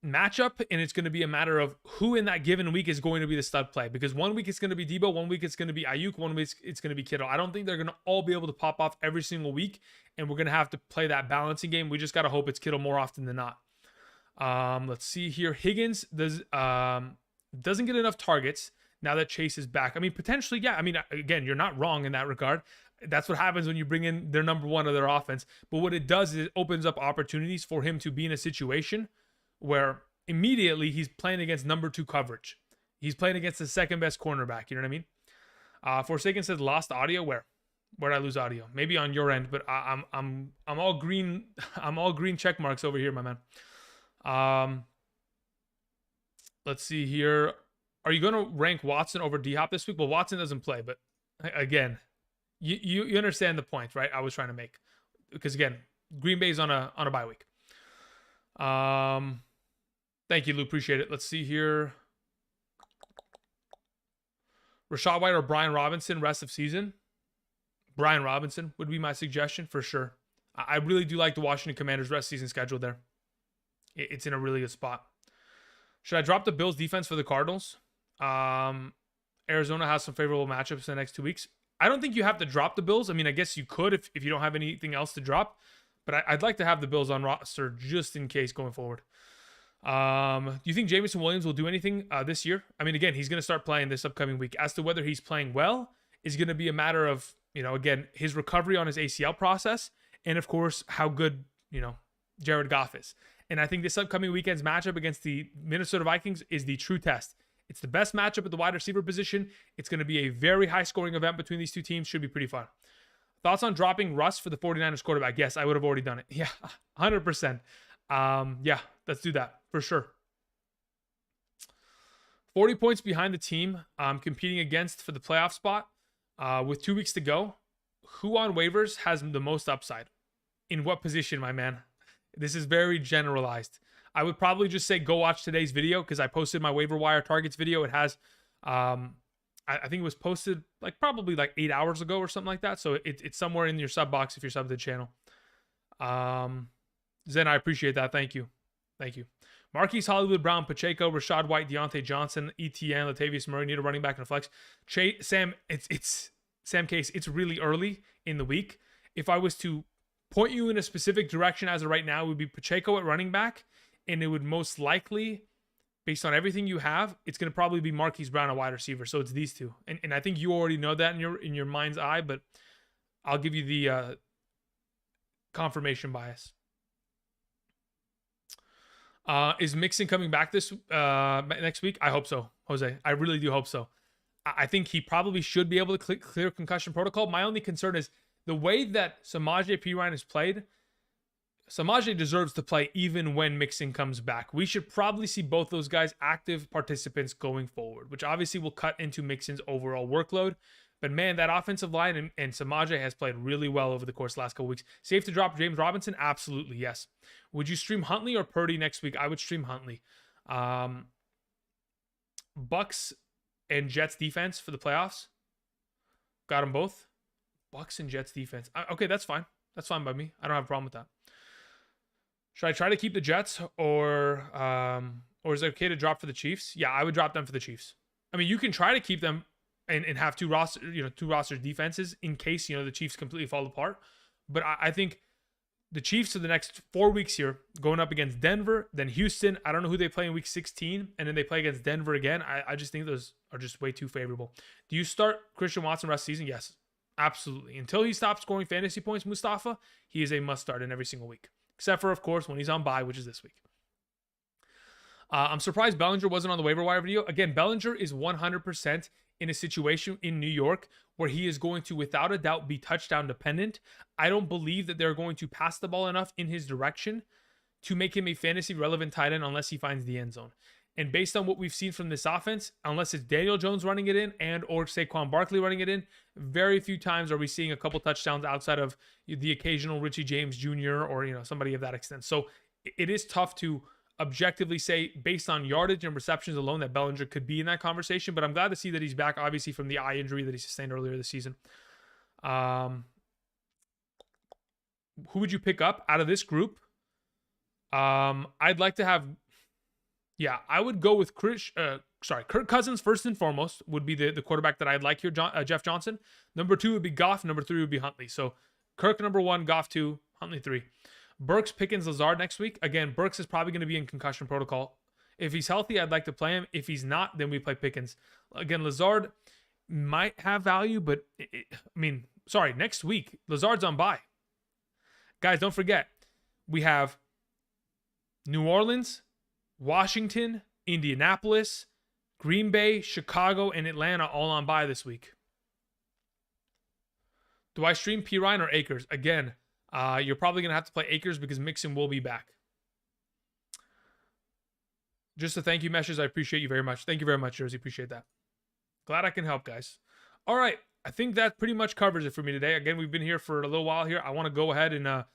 matchup, and it's going to be a matter of who in that given week is going to be the stud play, because 1 week it's going to be Debo, 1 week it's going to be Ayuk, 1 week it's going to be Kittle. I don't think they're going to all be able to pop off every single week, and we're going to have to play that balancing game. We just got to hope it's Kittle more often than not. Let's see here. Higgins doesn't get enough targets now that Chase is back. I mean, potentially, yeah. I mean, again, you're not wrong in that regard. That's what happens when you bring in their number one of their offense. But what it does is it opens up opportunities for him to be in a situation where immediately he's playing against number 2 coverage. He's playing against the second best cornerback. You know what I mean? Forsaken says lost audio. Where'd I lose audio? Maybe on your end, but I'm all green. I'm all green check marks over here, my man. Let's see here. Are you going to rank Watson over D-Hop this week? Well, Watson doesn't play, but again, you understand the point, right? I was trying to make, because again, Green Bay's on a bye week. Thank you, Lou. Appreciate it. Let's see here. Rachaad White or Brian Robinson rest of season? Brian Robinson would be my suggestion for sure. I really do like the Washington Commanders rest season schedule there. It's in a really good spot. Should I drop the Bills defense for the Cardinals? Arizona has some favorable matchups in the next 2 weeks. I don't think you have to drop the Bills. I mean, I guess you could if you don't have anything else to drop. But I'd like to have the Bills on roster just in case going forward. Do you think Jameson Williams will do anything this year? I mean, again, he's going to start playing this upcoming week. As to whether he's playing well is going to be a matter of, again, his recovery on his ACL process. And, of course, how good, Jared Goff is. And I think this upcoming weekend's matchup against the Minnesota Vikings is the true test. It's the best matchup at the wide receiver position. It's going to be a very high-scoring event between these two teams. Should be pretty fun. Thoughts on dropping Russ for the 49ers quarterback? Yes, I would have already done it. Yeah, 100%. Yeah, let's do that for sure. 40 points behind the team competing against for the playoff spot with 2 weeks to go. Who on waivers has the most upside? In what position, my man? This is very generalized. I would probably just say go watch today's video because I posted my waiver wire targets video. It has, I think it was posted probably 8 hours ago or something like that. So it's somewhere in your sub box if you're sub to the channel. Zen, I appreciate that. Thank you. Thank you. Marquise Hollywood Brown, Pacheco, Rachaad White, Deontay Johnson, ETN, Latavius Murray, need a running back and a flex. Sam, Sam Case, it's really early in the week. If I was to point you in a specific direction as of right now, it would be Pacheco at running back, and it would most likely, based on everything you have, it's going to probably be Marquise Brown, a wide receiver. So it's these two. And I think you already know that in your mind's eye, but I'll give you the confirmation bias. Is Mixon coming back this next week? I hope so, Jose. I really do hope so. I think he probably should be able to clear concussion protocol. My only concern is the way that Samaje Perine has played. Samaje deserves to play even when Mixon comes back. We should probably see both those guys active participants going forward, which obviously will cut into Mixon's overall workload. But man, that offensive line and Samaje has played really well over the course of the last couple weeks. Safe to drop James Robinson? Absolutely, yes. Would you stream Huntley or Purdy next week? I would stream Huntley. Bucks and Jets defense for the playoffs. Got them both. Bucks and Jets defense. Okay, that's fine. That's fine by me. I don't have a problem with that. Should I try to keep the Jets or is it okay to drop for the Chiefs? Yeah, I would drop them for the Chiefs. I mean, you can try to keep them and have two roster defenses in case, the Chiefs completely fall apart. But I think the Chiefs for the next 4 weeks here, going up against Denver, then Houston. I don't know who they play in week 16, and then they play against Denver again. I just think those are just way too favorable. Do you start Christian Watson rest of the season? Yes, absolutely. Until he stops scoring fantasy points, Mustafa, he is a must start in every single week. Except for, of course, when he's on bye, which is this week. I'm surprised Bellinger wasn't on the waiver wire video. Again, Bellinger is 100% in a situation in New York where he is going to, without a doubt, be touchdown dependent. I don't believe that they're going to pass the ball enough in his direction to make him a fantasy relevant tight end unless he finds the end zone. And based on what we've seen from this offense, unless it's Daniel Jones running it in or Saquon Barkley running it in, very few times are we seeing a couple touchdowns outside of the occasional Richie James Jr. or somebody of that extent. So it is tough to objectively say based on yardage and receptions alone that Bellinger could be in that conversation, but I'm glad to see that he's back, obviously, from the eye injury that he sustained earlier this season. Who would you pick up out of this group? I'd like to have, I would go with Kirk Cousins first and foremost would be the quarterback that I'd like here, Jeff Johnson. Number 2 would be Goff. Number 3 would be Huntley. So Kirk number 1, Goff 2, Huntley 3. Burks, Pickens, Lazard next week. Again, Burks is probably going to be in concussion protocol. If he's healthy, I'd like to play him. If he's not, then we play Pickens. Again, Lazard might have value, but next week, Lazard's on bye. Guys, don't forget, we have New Orleans, Washington, Indianapolis, Green Bay, Chicago, and Atlanta all on bye this week. Do I stream P. Ryan or Akers? Again, you're probably going to have to play Akers because Mixon will be back. Just a thank you message. I appreciate you very much. Thank you very much, Jersey. Appreciate that. Glad I can help, guys. All right. I think that pretty much covers it for me today. Again, we've been here for a little while here. I want to go ahead and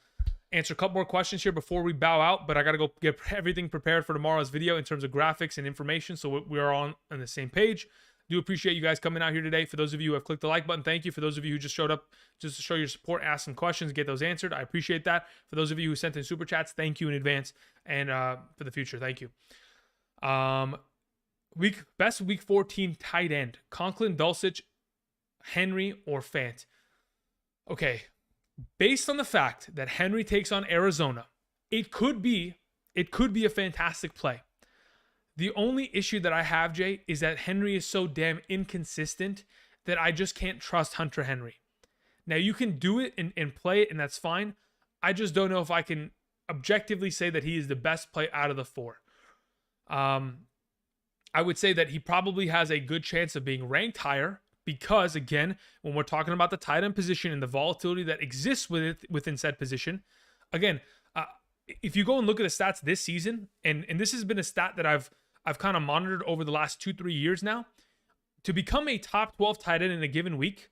answer a couple more questions here before we bow out, but I got to go get everything prepared for tomorrow's video in terms of graphics and information, so we are on the same page. Do appreciate you guys coming out here today. For those of you who have clicked the like button, thank you. For those of you who just showed up just to show your support, ask some questions, get those answered, I appreciate that. For those of you who sent in super chats, thank you in advance, and for the future, thank you. Best week 14 tight end: Conklin, Dulcich, Henry, or Fant. Okay, based on the fact that Henry takes on Arizona, it could be a fantastic play. The only issue that I have, Jay, is that Henry is so damn inconsistent that I just can't trust Hunter Henry. Now, you can do it and play it, and that's fine. I just don't know if I can objectively say that he is the best play out of the four. I would say that he probably has a good chance of being ranked higher because, again, when we're talking about the tight end position and the volatility that exists within said position, again, if you go and look at the stats this season, and this has been a stat that I've kind of monitored over the last 2-3 years now, to become a top 12 tight end in a given week,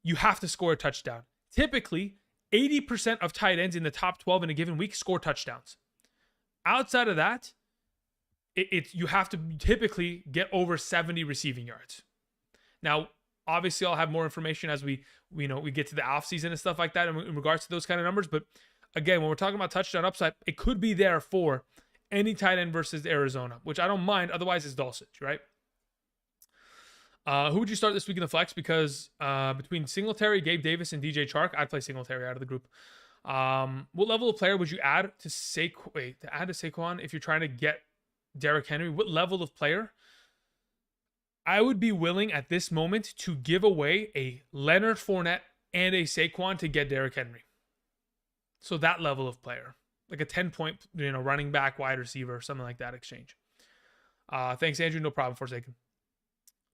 you have to score a touchdown. Typically, 80% of tight ends in the top 12 in a given week score touchdowns. Outside of that, you have to typically get over 70 receiving yards. Now, obviously, I'll have more information as we get to the offseason and stuff like that in regards to those kind of numbers. But again, when we're talking about touchdown upside, it could be there for any tight end versus Arizona, which I don't mind. Otherwise, it's Dulcich, right? Who would you start this week in the flex? Because between Singletary, Gabe Davis, and DJ Chark, I'd play Singletary out of the group. What level of player would you add to Saquon if you're trying to get Derrick Henry? What level of player? I would be willing at this moment to give away a Leonard Fournette and a Saquon to get Derrick Henry. So that level of player, like a 10-point, running back, wide receiver, something like that exchange. Thanks, Andrew. No problem, Forsaken.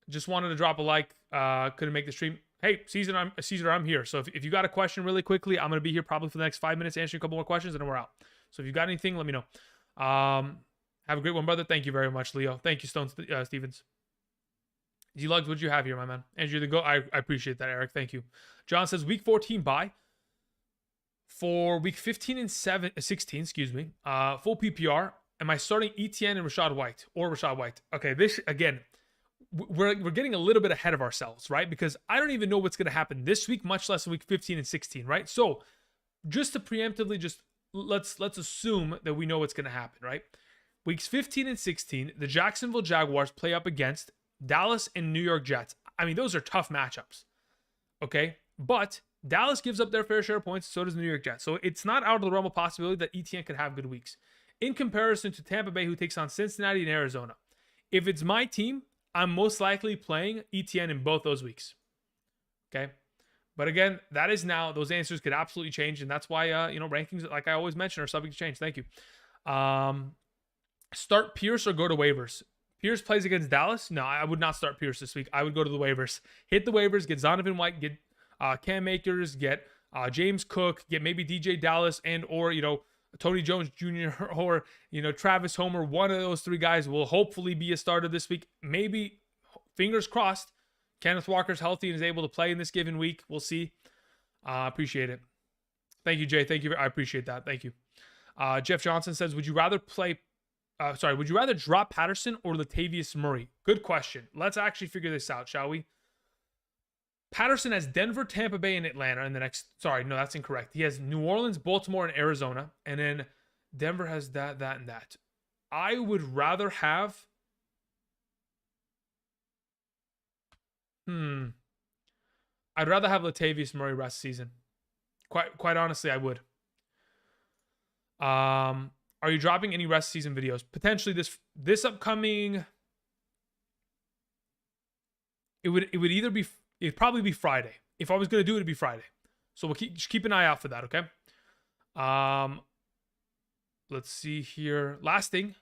Just wanted to drop a like. Couldn't make the stream. Hey, Caesar, I'm here. So if you got a question really quickly, I'm going to be here probably for the next 5 minutes, answering a couple more questions, and then we're out. So if you got anything, let me know. Have a great one, brother. Thank you very much, Leo. Thank you, Stone Stevens. Z-Lugs, what'd you have here, my man? Andrew, I appreciate that, Eric. Thank you. John says, week 14 bye. For week 15 and 16, full PPR, am I starting ETN and Rashad White? Okay, this, again, we're getting a little bit ahead of ourselves, right? Because I don't even know what's going to happen this week, much less week 15 and 16, right? So just to preemptively, let's assume that we know what's going to happen, right? Weeks 15 and 16, the Jacksonville Jaguars play up against Dallas and New York Jets. I mean, those are tough matchups, okay? But Dallas gives up their fair share of points, so does the New York Jets. So it's not out of the realm of possibility that ETN could have good weeks. In comparison to Tampa Bay, who takes on Cincinnati and Arizona. If it's my team, I'm most likely playing ETN in both those weeks, okay? But again, that is now, those answers could absolutely change, and that's why, rankings, like I always mention, are subject to change. Thank you. Start Pierce or go to waivers? Pierce plays against Dallas? No, I would not start Pierce this week. I would go to the waivers. Hit the waivers, get Zonovan White, get Cam Akers, get James Cook, get maybe DJ Dallas or Tony Jones Jr. or Travis Homer. One of those three guys will hopefully be a starter this week. Maybe, fingers crossed, Kenneth Walker's healthy and is able to play in this given week. We'll see. Appreciate it. Thank you, Jay. Thank you. I appreciate that. Thank you. Jeff Johnson says, would you rather drop Patterson or Latavius Murray? Good question. Let's actually figure this out, shall we? Patterson has Denver, Tampa Bay, and Atlanta in the next... Sorry, no, that's incorrect. He has New Orleans, Baltimore, and Arizona. And then Denver has that, and that. I would rather have... I'd rather have Latavius Murray rest season. Quite honestly, I would. Are you dropping any rest season videos? Potentially this upcoming. It'd probably be Friday. If I was gonna do it, it'd be Friday. So we'll just keep an eye out for that, okay? Let's see here. Last thing.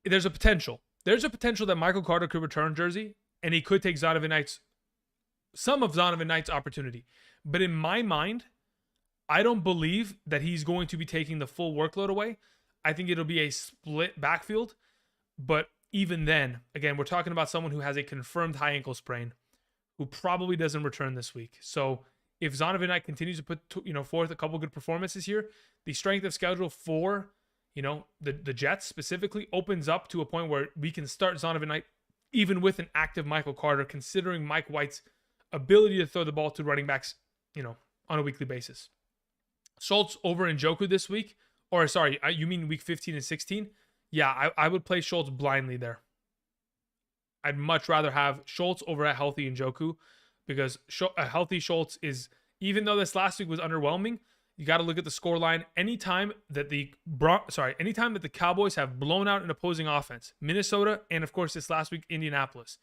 There's a potential. There's a potential that Michael Carter could return jersey, and he could take some of Zonovan Knight's opportunity. But in my mind, I don't believe that he's going to be taking the full workload away. I think it'll be a split backfield. But even then, again, we're talking about someone who has a confirmed high ankle sprain, who probably doesn't return this week. So if Zonovan Knight continues to put forth a couple good performances here, the strength of schedule for the Jets specifically opens up to a point where we can start Zonovan Knight even with an active Michael Carter, considering Mike White's ability to throw the ball to running backs, on a weekly basis. Schultz over Njoku this week, or sorry, you mean week 15 and 16? Yeah, I would play Schultz blindly there. I'd much rather have Schultz over a healthy Njoku, because a healthy Schultz is, even though this last week was underwhelming, you got to look at the score line. Anytime that the Cowboys have blown out an opposing offense, Minnesota, and of course this last week, Indianapolis,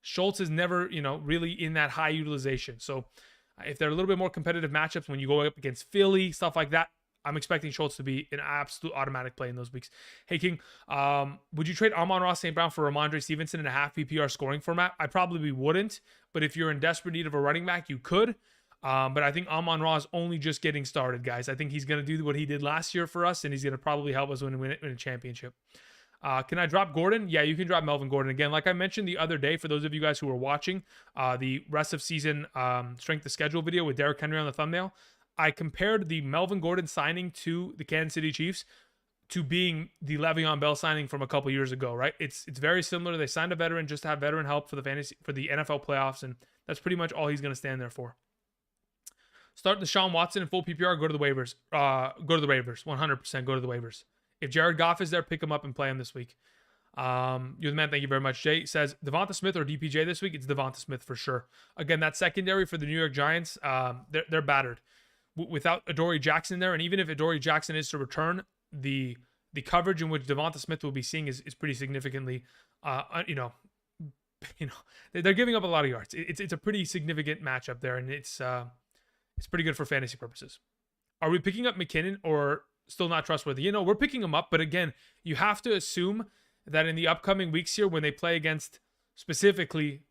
Schultz is never, really in that high utilization. So if they're a little bit more competitive matchups when you go up against Philly, stuff like that, I'm expecting Schultz to be an absolute automatic play in those weeks. Hey, King, would you trade Amon-Ra St. Brown for Ramondre Stevenson in a half PPR scoring format? I probably wouldn't, but if you're in desperate need of a running back, you could. But I think Amon-Ra is only just getting started, guys. I think he's going to do what he did last year for us, and he's going to probably help us win a championship. Can I drop Gordon? Yeah, you can drop Melvin Gordon. Again, like I mentioned the other day, for those of you guys who are watching the rest of season strength of schedule video with Derrick Henry on the thumbnail, I compared the Melvin Gordon signing to the Kansas City Chiefs to being the Le'Veon Bell signing from a couple years ago, right? It's very similar. They signed a veteran just to have veteran help for the NFL playoffs, and that's pretty much all he's going to stand there for. Start Deshaun Watson in full PPR, go to the waivers. Go to the waivers. 100% go to the waivers. If Jared Goff is there, pick him up and play him this week. You're the man. Thank you very much. Jay says, Devonta Smith or DPJ this week? It's Devonta Smith for sure. Again, that secondary for the New York Giants, they're battered. Without Adoree Jackson there, and even if Adoree Jackson is to return, the coverage in which Devonta Smith will be seeing is pretty significantly, they're giving up a lot of yards. It's a pretty significant matchup there, and it's pretty good for fantasy purposes. Are we picking up McKinnon or still not trustworthy? We're picking him up, but again, you have to assume that in the upcoming weeks here, when they play against specifically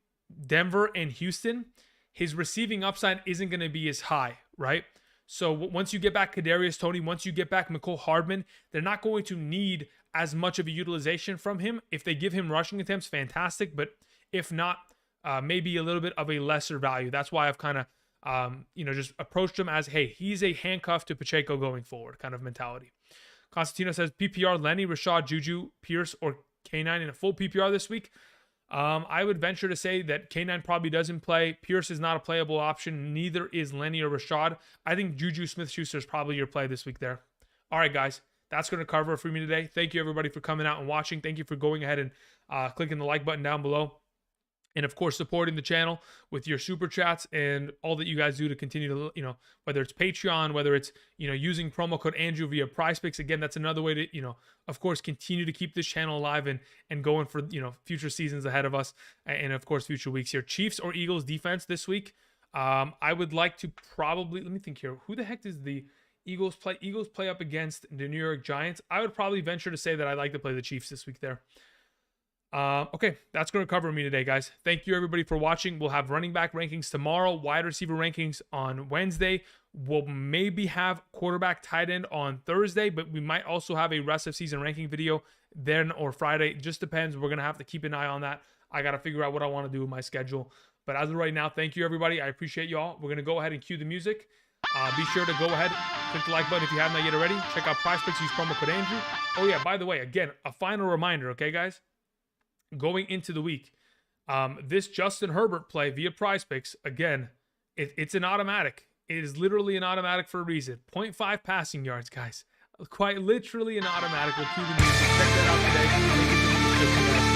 Denver and Houston, his receiving upside isn't going to be as high, right? So once you get back Kadarius Toney, once you get back Mecole Hardman, they're not going to need as much of a utilization from him. If they give him rushing attempts, fantastic. But if not, maybe a little bit of a lesser value. That's why I've kind of, just approached him as, hey, he's a handcuff to Pacheco going forward kind of mentality. Constantino says, PPR, Lenny, Rashad, Juju, Pierce, or K9 in a full PPR this week. I would venture to say that K9 probably doesn't play. Pierce is not a playable option. Neither is Lenny or Rashad. I think Juju Smith-Schuster is probably your play this week there. All right, guys. That's going to cover it for me today. Thank you, everybody, for coming out and watching. Thank you for going ahead and clicking the like button down below. And, of course, supporting the channel with your super chats and all that you guys do to continue to, whether it's Patreon, whether it's, using promo code Andrew via PrizePicks. Again, that's another way to, of course, continue to keep this channel alive and going for, future seasons ahead of us. And, of course, future weeks here. Chiefs or Eagles defense this week. I would like to probably, let me think here. Who the heck does the Eagles play? Eagles play up against the New York Giants. I would probably venture to say that I'd like to play the Chiefs this week there. Okay, that's going to cover me today, guys. Thank you, everybody, for watching. We'll have running back rankings tomorrow, wide receiver rankings on Wednesday. We'll maybe have quarterback tight end on Thursday, but we might also have a rest of season ranking video then or Friday. It just depends. We're going to have to keep an eye on that. I got to figure out what I want to do with my schedule. But as of right now, thank you, everybody. I appreciate y'all. We're going to go ahead and cue the music. Be sure to go ahead, click the like button if you haven't yet already. Check out PrizePicks, use promo code Andrew. Oh, yeah, by the way, again, a final reminder, okay, guys? Going into the week, this Justin Herbert play via PrizePicks, again, it's an automatic. It is literally an automatic for a reason. 0.5 passing yards, guys. Quite literally an automatic. We'll cue the music. Check that out today.